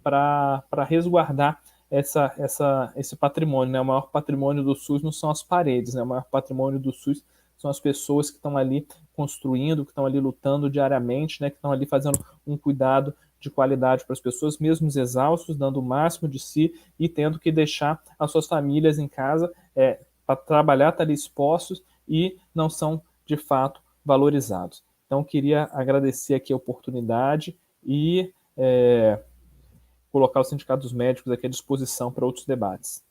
para resguardar esse patrimônio, né? O maior patrimônio do SUS não são as paredes, né? O maior patrimônio do SUS são as pessoas que estão ali construindo, que estão ali lutando diariamente, né? Que estão ali fazendo um cuidado de qualidade para as pessoas, mesmo exaustos, dando o máximo de si e tendo que deixar as suas famílias em casa para trabalhar, estar ali expostos e não são, de fato, valorizados. Então, queria agradecer aqui a oportunidade e colocar o Sindicato dos Médicos aqui à disposição para outros debates.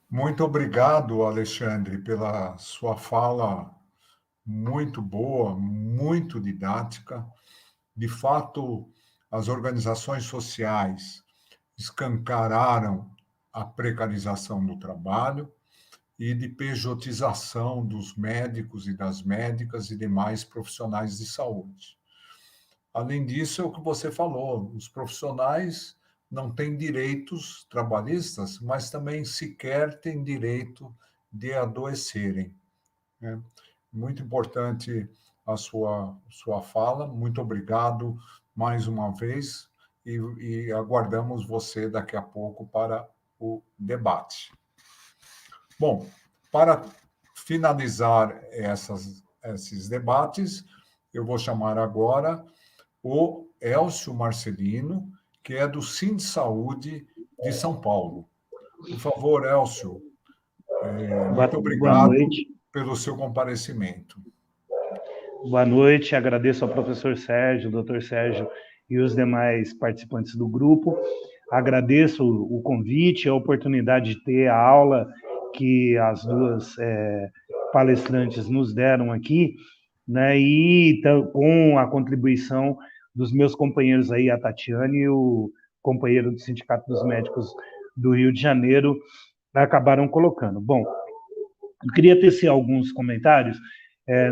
Muito obrigado, Alexandre, pela sua fala muito boa, muito didática. De fato, as organizações sociais escancararam a precarização do trabalho e de pejotização dos médicos e das médicas e demais profissionais de saúde. Além disso, é o que você falou, os profissionais não têm direitos trabalhistas, mas também sequer têm direito de adoecerem. Né? Muito importante a sua fala, muito obrigado mais uma vez e aguardamos você daqui a pouco para o debate. Bom, para finalizar esses debates, eu vou chamar agora o Elcio Marcelino, que é do Sindsaúde de São Paulo. Por favor, Elcio, muito obrigado pelo seu comparecimento. Boa noite, agradeço ao professor Sérgio, doutor Sérgio e os demais participantes do grupo. Agradeço o convite, a oportunidade de ter a aula que as duas palestrantes nos deram aqui, né, e com a contribuição dos meus companheiros aí, a Tatiane e o companheiro do Sindicato dos Médicos do Rio de Janeiro, acabaram colocando. Bom, eu queria tecer alguns comentários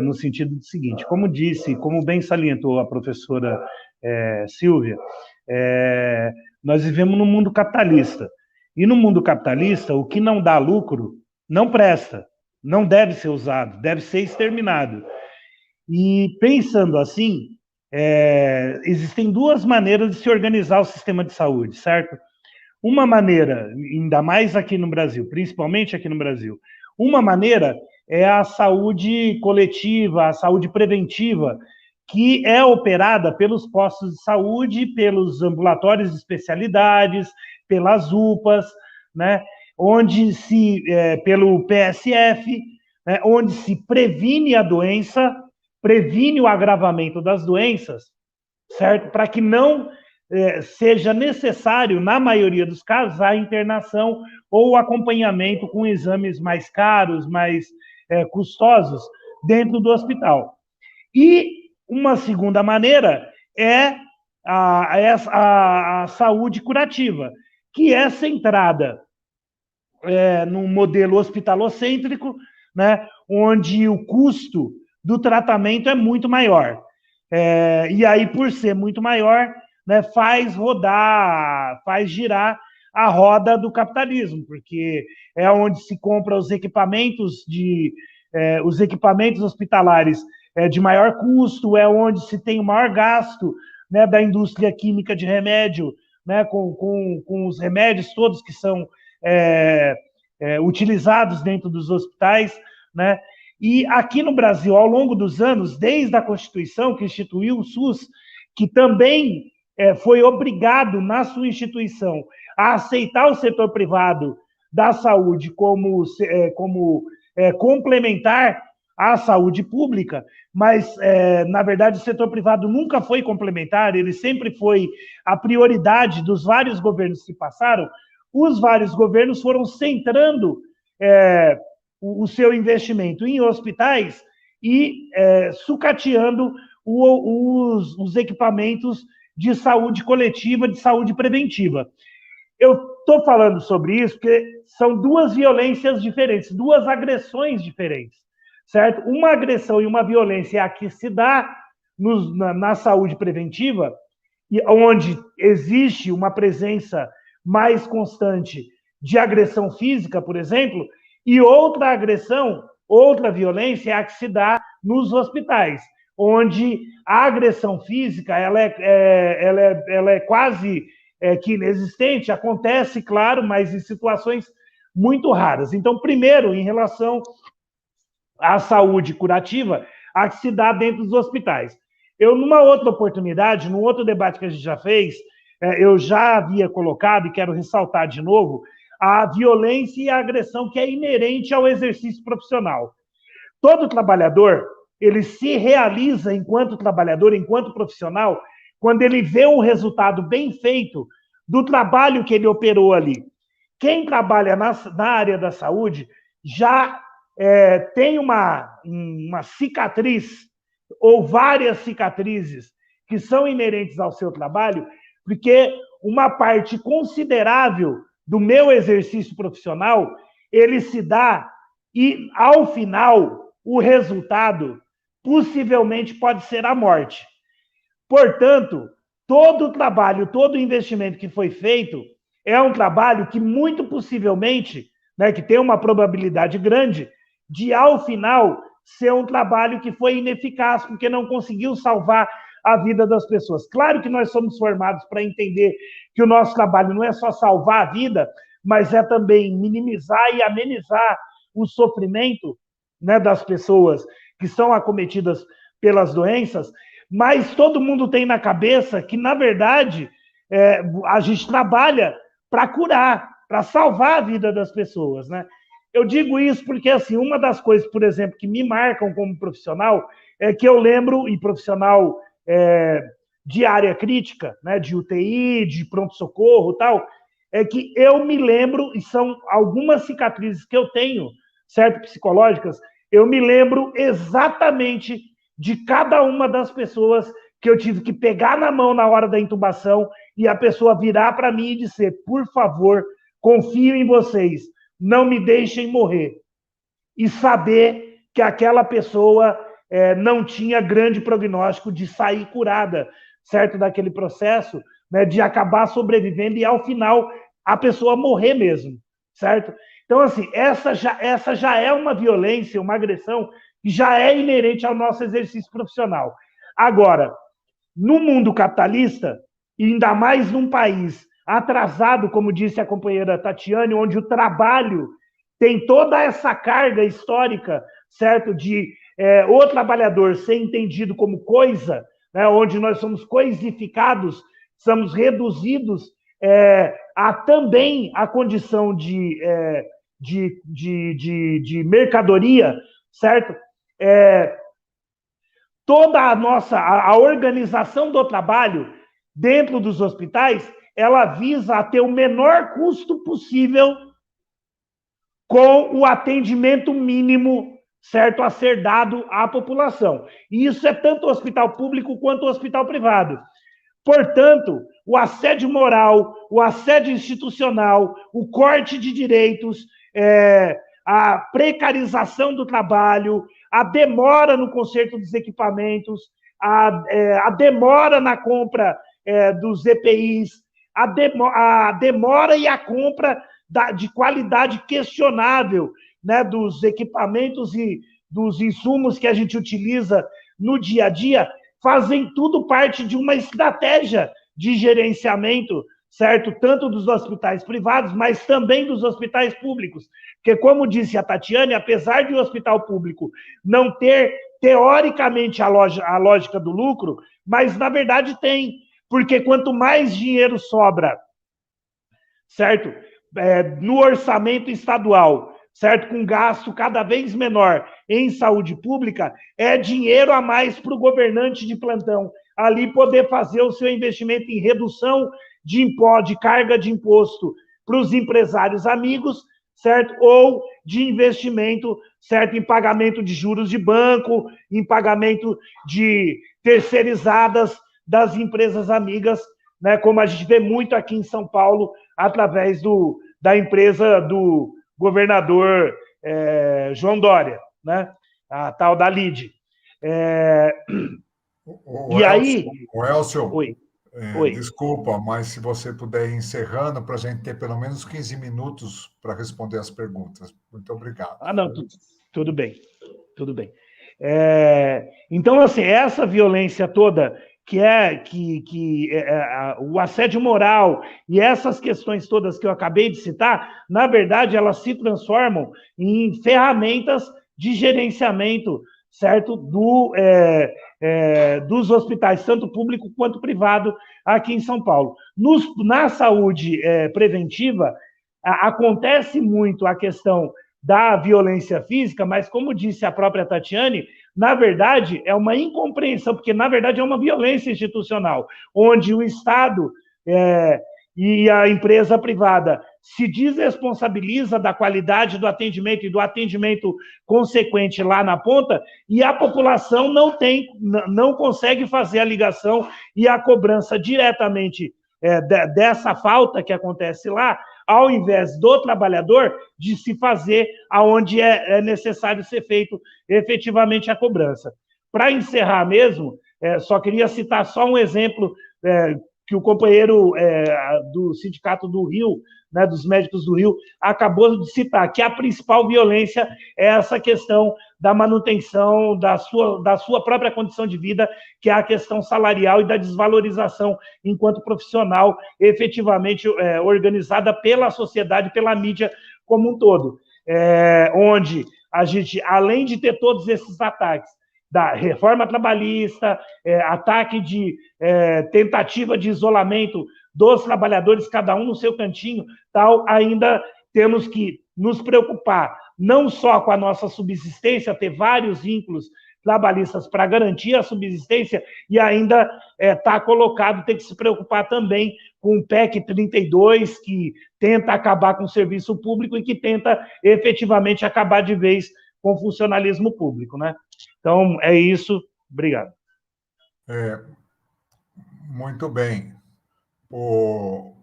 no sentido do seguinte, como bem salientou a professora Silvia, nós vivemos num mundo capitalista, e no mundo capitalista, o que não dá lucro não presta, não deve ser usado, deve ser exterminado. E pensando assim, existem duas maneiras de se organizar o sistema de saúde, certo? Uma maneira, ainda mais aqui no Brasil, principalmente aqui no Brasil, uma maneira é a saúde coletiva, a saúde preventiva, que é operada pelos postos de saúde, pelos ambulatórios de especialidades, pelas UPAs, né, pelo PSF, né, onde se previne a doença, previne o agravamento das doenças, certo? Para que não seja necessário, na maioria dos casos, a internação ou o acompanhamento com exames mais caros, mais custosos, dentro do hospital. E uma segunda maneira é a saúde curativa, que é centrada num modelo hospitalocêntrico, né, onde o custo do tratamento é muito maior. E aí, por ser muito maior, né, faz girar a roda do capitalismo, porque é onde se compra os equipamentos hospitalares de maior custo, é onde se tem o maior gasto, né, da indústria química de remédio, né, com os remédios todos que são utilizados dentro dos hospitais, né? E aqui no Brasil, ao longo dos anos, desde a Constituição, que instituiu o SUS, que também foi obrigado, na sua instituição, a aceitar o setor privado da saúde como complementar à saúde pública, mas, na verdade, o setor privado nunca foi complementar, ele sempre foi a prioridade dos vários governos que passaram. Os vários governos foram centrando o seu investimento em hospitais e sucateando os equipamentos de saúde coletiva, de saúde preventiva. Eu estou falando sobre isso porque são duas violências diferentes, duas agressões diferentes, certo? Uma agressão e uma violência é a que se dá na saúde preventiva, onde existe uma presença mais constante de agressão física, por exemplo, e outra agressão, outra violência é a que se dá nos hospitais, onde a agressão física ela é quase que inexistente, acontece, claro, mas em situações muito raras. Então, primeiro, em relação à saúde curativa, a que se dá dentro dos hospitais. Eu, numa outra oportunidade, num outro debate que a gente já fez, eu já havia colocado, e quero ressaltar de novo, a violência e a agressão que é inerente ao exercício profissional. Todo trabalhador, ele se realiza enquanto trabalhador, enquanto profissional, quando ele vê um resultado bem feito do trabalho que ele operou ali. Quem trabalha na área da saúde já tem uma cicatriz ou várias cicatrizes que são inerentes ao seu trabalho, porque uma parte considerável do meu exercício profissional, ele se dá e, ao final, o resultado possivelmente pode ser a morte. Portanto, todo o trabalho, todo o investimento que foi feito é um trabalho que, muito possivelmente, né, que tem uma probabilidade grande de, ao final, ser um trabalho que foi ineficaz, porque não conseguiu salvar a vida das pessoas. Claro que nós somos formados para entender que o nosso trabalho não é só salvar a vida, mas é também minimizar e amenizar o sofrimento, né, das pessoas que são acometidas pelas doenças, mas todo mundo tem na cabeça que, na verdade, a gente trabalha para curar, para salvar a vida das pessoas, né? Eu digo isso porque, assim, uma das coisas, por exemplo, que me marcam como profissional é que eu lembro, e profissional de área crítica, né, de UTI, de pronto-socorro e tal, é que eu me lembro, e são algumas cicatrizes que eu tenho, certo, psicológicas, eu me lembro exatamente de cada uma das pessoas que eu tive que pegar na mão na hora da intubação e a pessoa virar para mim e dizer, por favor, confio em vocês, não me deixem morrer. E saber que aquela pessoa não tinha grande prognóstico de sair curada, certo, daquele processo, né, de acabar sobrevivendo e, ao final, a pessoa morrer mesmo, certo? Então, assim, essa já é uma violência, uma agressão que já é inerente ao nosso exercício profissional. Agora, no mundo capitalista, e ainda mais num país atrasado, como disse a companheira Tatiane, onde o trabalho tem toda essa carga histórica, certo, de o trabalhador ser entendido como coisa, né, onde nós somos coisificados, somos reduzidos a também a condição de mercadoria, certo? Toda a organização do trabalho dentro dos hospitais, ela visa a ter o menor custo possível com o atendimento mínimo, certo, a ser dado à população. E isso é tanto o hospital público quanto o hospital privado. Portanto, o assédio moral, o assédio institucional, o corte de direitos, a precarização do trabalho, a demora no conserto dos equipamentos, a demora na compra dos EPIs, a demora e a compra de qualidade questionável, né, dos equipamentos e dos insumos que a gente utiliza no dia a dia, fazem tudo parte de uma estratégia de gerenciamento, certo? Tanto dos hospitais privados, mas também dos hospitais públicos. Porque, como disse a Tatiane, apesar de o hospital público não ter, teoricamente, a lógica do lucro, mas, na verdade, tem. Porque quanto mais dinheiro sobra, certo? No orçamento estadual, certo? Com gasto cada vez menor em saúde pública, é dinheiro a mais para o governante de plantão ali poder fazer o seu investimento em redução de carga de imposto para os empresários amigos, certo? Ou de investimento, certo? Em pagamento de juros de banco, em pagamento de terceirizadas das empresas amigas, né? Como a gente vê muito aqui em São Paulo, através da empresa do governador João Dória, né? A tal da Lide. E aí... Elcio, Oi. Desculpa, mas se você puder ir encerrando, para a gente ter pelo menos 15 minutos para responder as perguntas. Muito obrigado. Não, tudo bem. Tudo bem. Então, assim, essa violência toda, o assédio moral e essas questões todas que eu acabei de citar, na verdade, elas se transformam em ferramentas de gerenciamento, certo? Dos hospitais, tanto público quanto privado, aqui em São Paulo. Na saúde preventiva, acontece muito a questão da violência física, mas, como disse a própria Tatiane, na verdade, é uma incompreensão, porque, na verdade, é uma violência institucional, onde o Estado e a empresa privada se desresponsabiliza da qualidade do atendimento e do atendimento consequente lá na ponta, e a população não consegue fazer a ligação e a cobrança diretamente dessa falta que acontece lá, ao invés do trabalhador de se fazer aonde é necessário ser feito efetivamente a cobrança. Para encerrar mesmo, só queria citar só um exemplo que o companheiro do Sindicato do Rio, né, dos médicos do Rio, acabou de citar, que a principal violência é essa questão da manutenção da sua própria condição de vida, que é a questão salarial e da desvalorização enquanto profissional efetivamente organizada pela sociedade, pela mídia como um todo. Onde a gente, além de ter todos esses ataques, da reforma trabalhista, ataque de tentativa de isolamento dos trabalhadores, cada um no seu cantinho, tal, ainda temos que nos preocupar não só com a nossa subsistência, ter vários vínculos trabalhistas para garantir a subsistência, e ainda está colocado, tem que se preocupar também com o PEC 32, que tenta acabar com o serviço público e que tenta efetivamente acabar de vez com o funcionalismo público, né? Então, é isso. Obrigado. Muito bem. O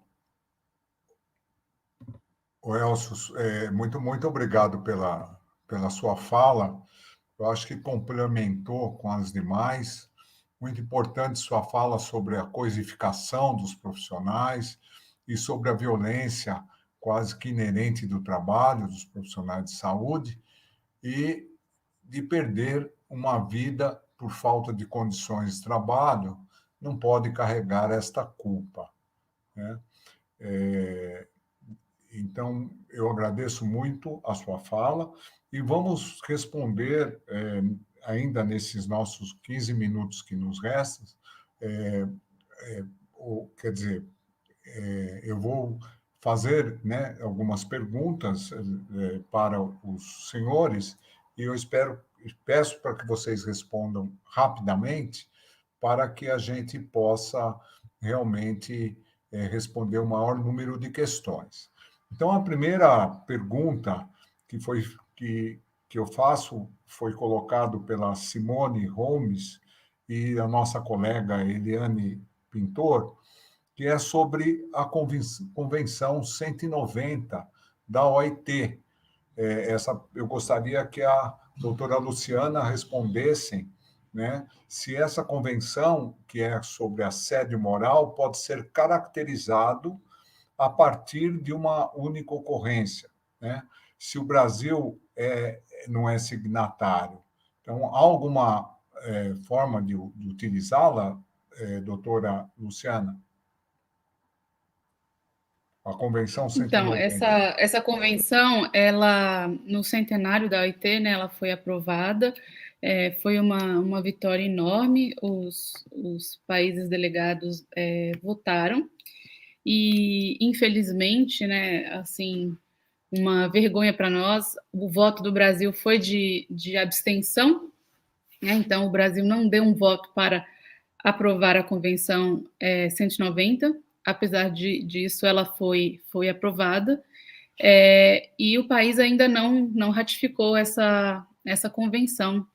Elcio, muito obrigado pela sua fala. Eu acho que complementou com as demais. Muito importante sua fala sobre a coisificação dos profissionais e sobre a violência quase que inerente do trabalho dos profissionais de saúde e de perder uma vida por falta de condições de trabalho, não pode carregar esta culpa, né? Então, eu agradeço muito a sua fala e vamos responder, ainda nesses nossos 15 minutos que nos restam, quer dizer, eu vou fazer, né, algumas perguntas para os senhores e eu peço para que vocês respondam rapidamente para que a gente possa realmente responder o maior número de questões. Então, a primeira pergunta que eu faço foi colocado pela Simone Holmes e a nossa colega Eliane Pintor, que é sobre a Convenção 190 da OIT. Eu gostaria que a doutora Luciana respondessem, né, se essa convenção, que é sobre assédio moral, pode ser caracterizado a partir de uma única ocorrência, né? Se o Brasil não é signatário. Então, há alguma forma de utilizá-la, doutora Luciana? A Convenção 190. Então, essa convenção, ela, no centenário da OIT, né, ela foi aprovada, foi uma vitória enorme, os países delegados votaram, e, infelizmente, né, assim, uma vergonha para nós, o voto do Brasil foi de abstenção, né, então o Brasil não deu um voto para aprovar a Convenção 190, apesar disso ela foi aprovada, e o país ainda não ratificou essa convenção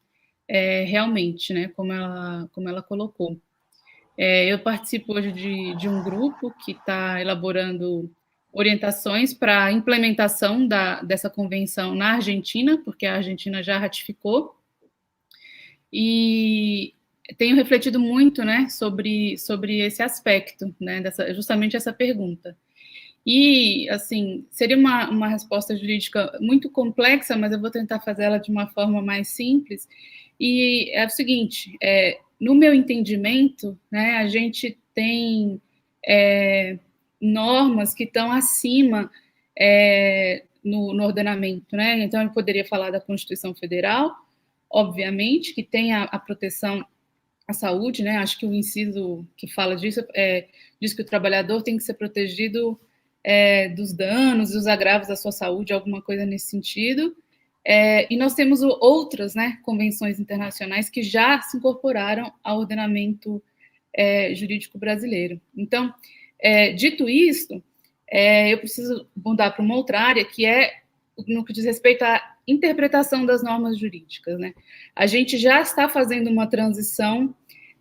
realmente, né, como ela colocou. Eu participo hoje de um grupo que está elaborando orientações para a implementação dessa convenção na Argentina, porque a Argentina já ratificou, e tenho refletido muito, né, sobre esse aspecto, né, justamente essa pergunta. E, assim, seria uma resposta jurídica muito complexa, mas eu vou tentar fazer ela de uma forma mais simples. E é o seguinte, no meu entendimento, né, a gente tem normas que estão acima no ordenamento, né? Então, eu poderia falar da Constituição Federal, obviamente, que tem a proteção à saúde, né? Acho que o inciso que fala disso diz que o trabalhador tem que ser protegido dos danos e dos agravos à sua saúde, alguma coisa nesse sentido. E nós temos outras, né, convenções internacionais que já se incorporaram ao ordenamento jurídico brasileiro. Então, dito isto, eu preciso mudar para uma outra área, que é no que diz respeito à interpretação das normas jurídicas, né? A gente já está fazendo uma transição,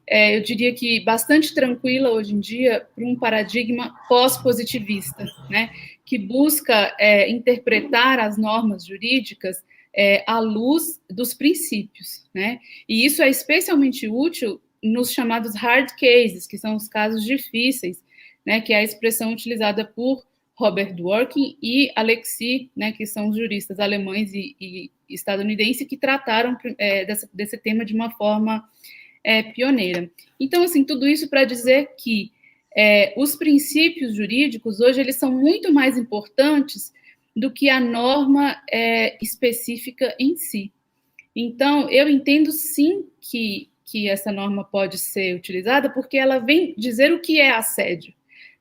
eu diria que bastante tranquila hoje em dia, para um paradigma pós-positivista, né? Que busca interpretar as normas jurídicas à luz dos princípios, né? E isso é especialmente útil nos chamados hard cases, que são os casos difíceis, né? Que é a expressão utilizada por Robert Dworkin e Alexis, né, que são os juristas alemães e estadunidenses que trataram desse tema de uma forma pioneira. Então, assim, tudo isso para dizer que os princípios jurídicos hoje eles são muito mais importantes do que a norma específica em si. Então, eu entendo sim que essa norma pode ser utilizada porque ela vem dizer o que é assédio,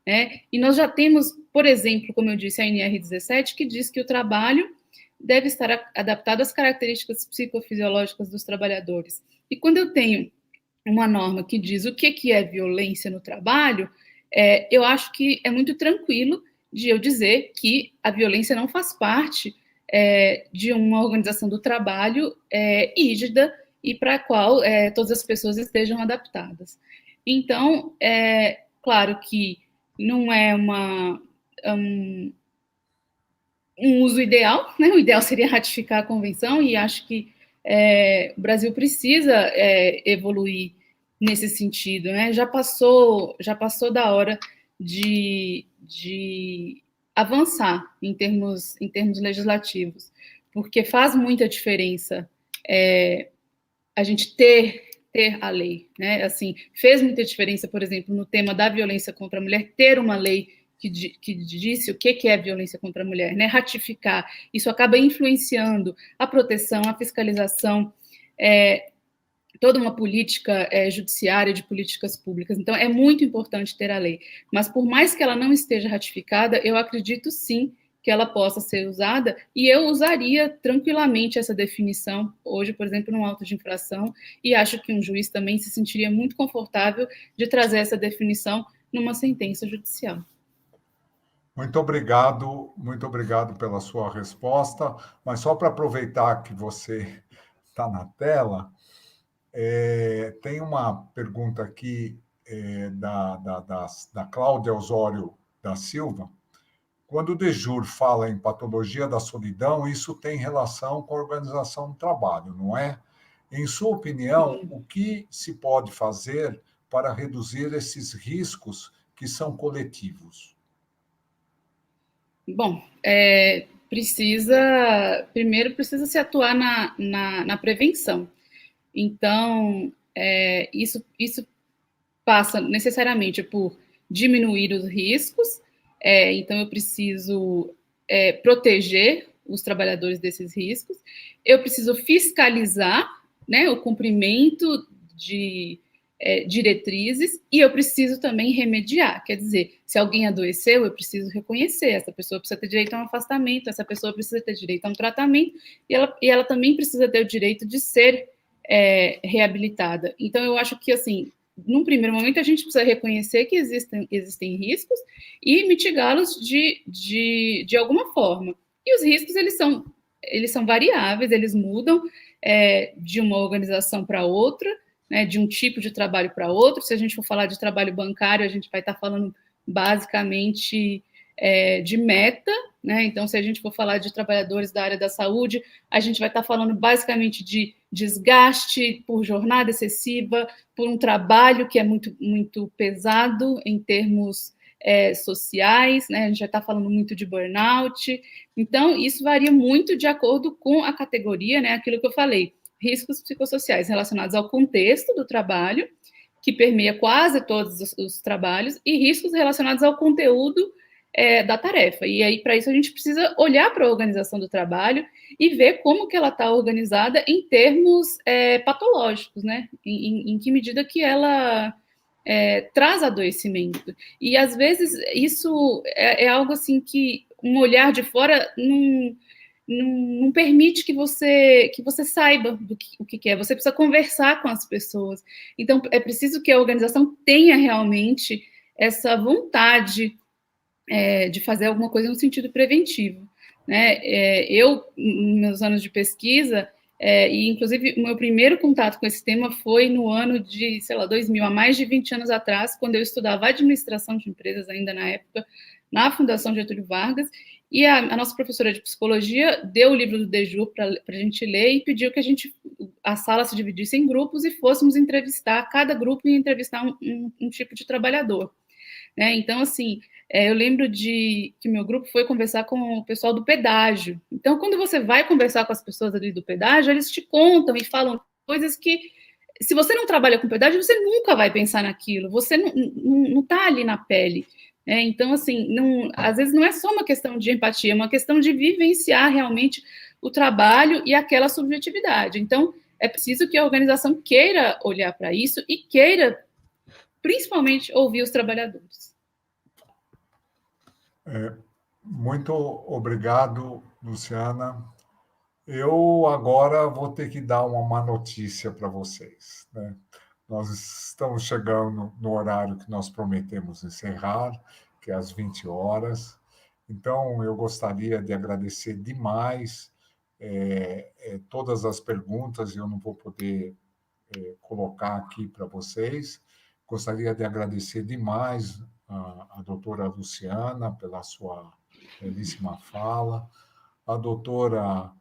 né? E nós já temos, por exemplo, como eu disse, a NR17, que diz que o trabalho deve estar adaptado às características psicofisiológicas dos trabalhadores. E quando eu tenho uma norma que diz o que é violência no trabalho, eu acho que é muito tranquilo de eu dizer que a violência não faz parte de uma organização do trabalho rígida e para a qual todas as pessoas estejam adaptadas. Então, claro que não é um uso ideal, né? O ideal seria ratificar a convenção, e acho que o Brasil precisa evoluir nesse sentido, né? Já passou da hora de avançar em termos legislativos, porque faz muita diferença a gente ter a lei, né? Assim, fez muita diferença, por exemplo, no tema da violência contra a mulher, ter uma lei que disse o que é violência contra a mulher, né? Ratificar. Isso acaba influenciando a proteção, a fiscalização, toda uma política judiciária de políticas públicas. Então, é muito importante ter a lei. Mas, por mais que ela não esteja ratificada, eu acredito, sim, que ela possa ser usada, e eu usaria tranquilamente essa definição, hoje, por exemplo, num auto de infração, e acho que um juiz também se sentiria muito confortável de trazer essa definição numa sentença judicial. Muito obrigado pela sua resposta, mas só para aproveitar que você está na tela, tem uma pergunta aqui da Cláudia Osório da Silva, quando o Dejur fala em patologia da solidão, isso tem relação com a organização do trabalho, não é? Em sua opinião, o que se pode fazer para reduzir esses riscos que são coletivos? Bom, primeiro precisa se atuar na prevenção. Então, isso passa necessariamente por diminuir os riscos, então eu preciso proteger os trabalhadores desses riscos, eu preciso fiscalizar, né, o cumprimento de diretrizes, e eu preciso também remediar, quer dizer, se alguém adoeceu, eu preciso reconhecer, essa pessoa precisa ter direito a um afastamento, essa pessoa precisa ter direito a um tratamento, e ela também precisa ter o direito de ser reabilitada. Então, eu acho que, assim, num primeiro momento, a gente precisa reconhecer que existem riscos e mitigá-los de alguma forma. E os riscos, eles são variáveis, eles mudam de uma organização para outra, né, de um tipo de trabalho para outro. Se a gente for falar de trabalho bancário, a gente vai estar falando basicamente de meta, né? Então, se a gente for falar de trabalhadores da área da saúde, a gente vai estar falando basicamente de desgaste por jornada excessiva, por um trabalho que é muito, muito pesado em termos sociais, né? A gente já está falando muito de burnout. Então, isso varia muito de acordo com a categoria, né? Aquilo que eu falei, riscos psicossociais relacionados ao contexto do trabalho, que permeia quase todos os trabalhos, e riscos relacionados ao conteúdo da tarefa. E aí, para isso, a gente precisa olhar para a organização do trabalho e ver como que ela está organizada em termos patológicos, né? Em que medida que ela traz adoecimento. E, às vezes, isso é algo assim que um olhar de fora não permite que você saiba o que é. Você precisa conversar com as pessoas. Então, é preciso que a organização tenha realmente essa vontade de fazer alguma coisa no sentido preventivo, né? Eu, nos meus anos de pesquisa, e inclusive o meu primeiro contato com esse tema foi no ano de, sei lá, 2000, há mais de 20 anos atrás, quando eu estudava administração de empresas, ainda na época, na Fundação Getúlio Vargas, e a nossa professora de psicologia deu o livro do Dejur para a gente ler e pediu que a sala se dividisse em grupos e fôssemos entrevistar, cada grupo ia entrevistar um tipo de trabalhador, né? Então, assim, eu lembro que o meu grupo foi conversar com o pessoal do pedágio. Então, quando você vai conversar com as pessoas ali do pedágio, eles te contam e falam coisas que, se você não trabalha com pedágio, você nunca vai pensar naquilo, você não está ali na pele. Então, assim, às vezes não é só uma questão de empatia, é uma questão de vivenciar realmente o trabalho e aquela subjetividade. Então, é preciso que a organização queira olhar para isso e queira, principalmente, ouvir os trabalhadores. Muito obrigado, Luciana. Eu agora vou ter que dar uma má notícia para vocês, né? Nós estamos chegando no horário que nós prometemos encerrar, que é às 20 horas. Então, eu gostaria de agradecer demais todas as perguntas, eu não vou poder colocar aqui para vocês. Gostaria de agradecer demais a doutora Luciana pela sua belíssima fala, a doutora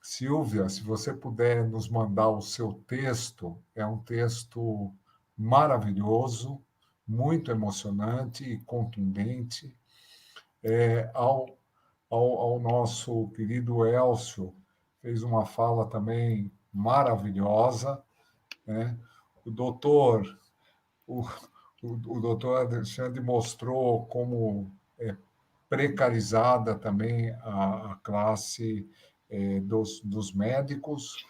Silvia, se você puder nos mandar o seu texto, é um texto maravilhoso, muito emocionante e contundente. Ao nosso querido Elcio, fez uma fala também maravilhosa, né? O doutor, o, o doutor Alexandre mostrou como é precarizada também a classe dos médicos,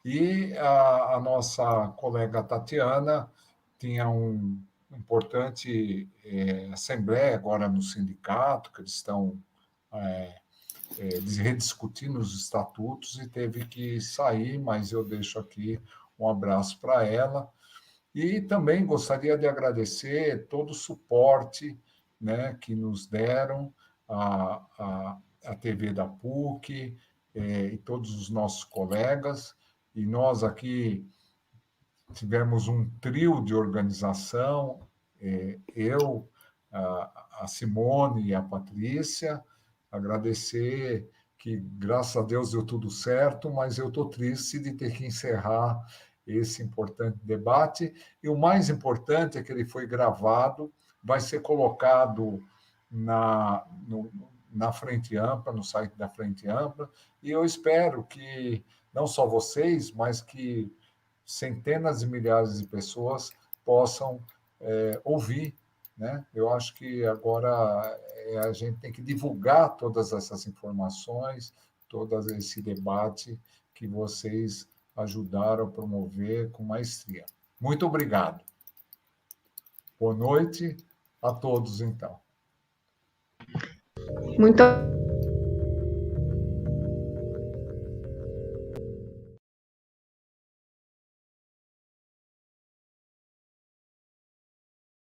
e a nossa colega Tatiana tinha uma importante assembleia agora no sindicato, que eles estão rediscutindo os estatutos, e teve que sair, mas eu deixo aqui um abraço para ela. E também gostaria de agradecer todo o suporte, né, que nos deram, a TV da PUC, e todos os nossos colegas. E nós aqui tivemos um trio de organização, eu, a Simone e a Patrícia, agradecer que, graças a Deus, deu tudo certo, mas eu estou triste de ter que encerrar esse importante debate. E o mais importante é que ele foi gravado, vai ser colocado na Frente Ampla, no site da Frente Ampla, e eu espero que não só vocês, mas que centenas de milhares de pessoas possam ouvir, né? Eu acho que agora a gente tem que divulgar todas essas informações, todo esse debate que vocês ajudaram a promover com maestria. Muito obrigado. Boa noite a todos, então. Muito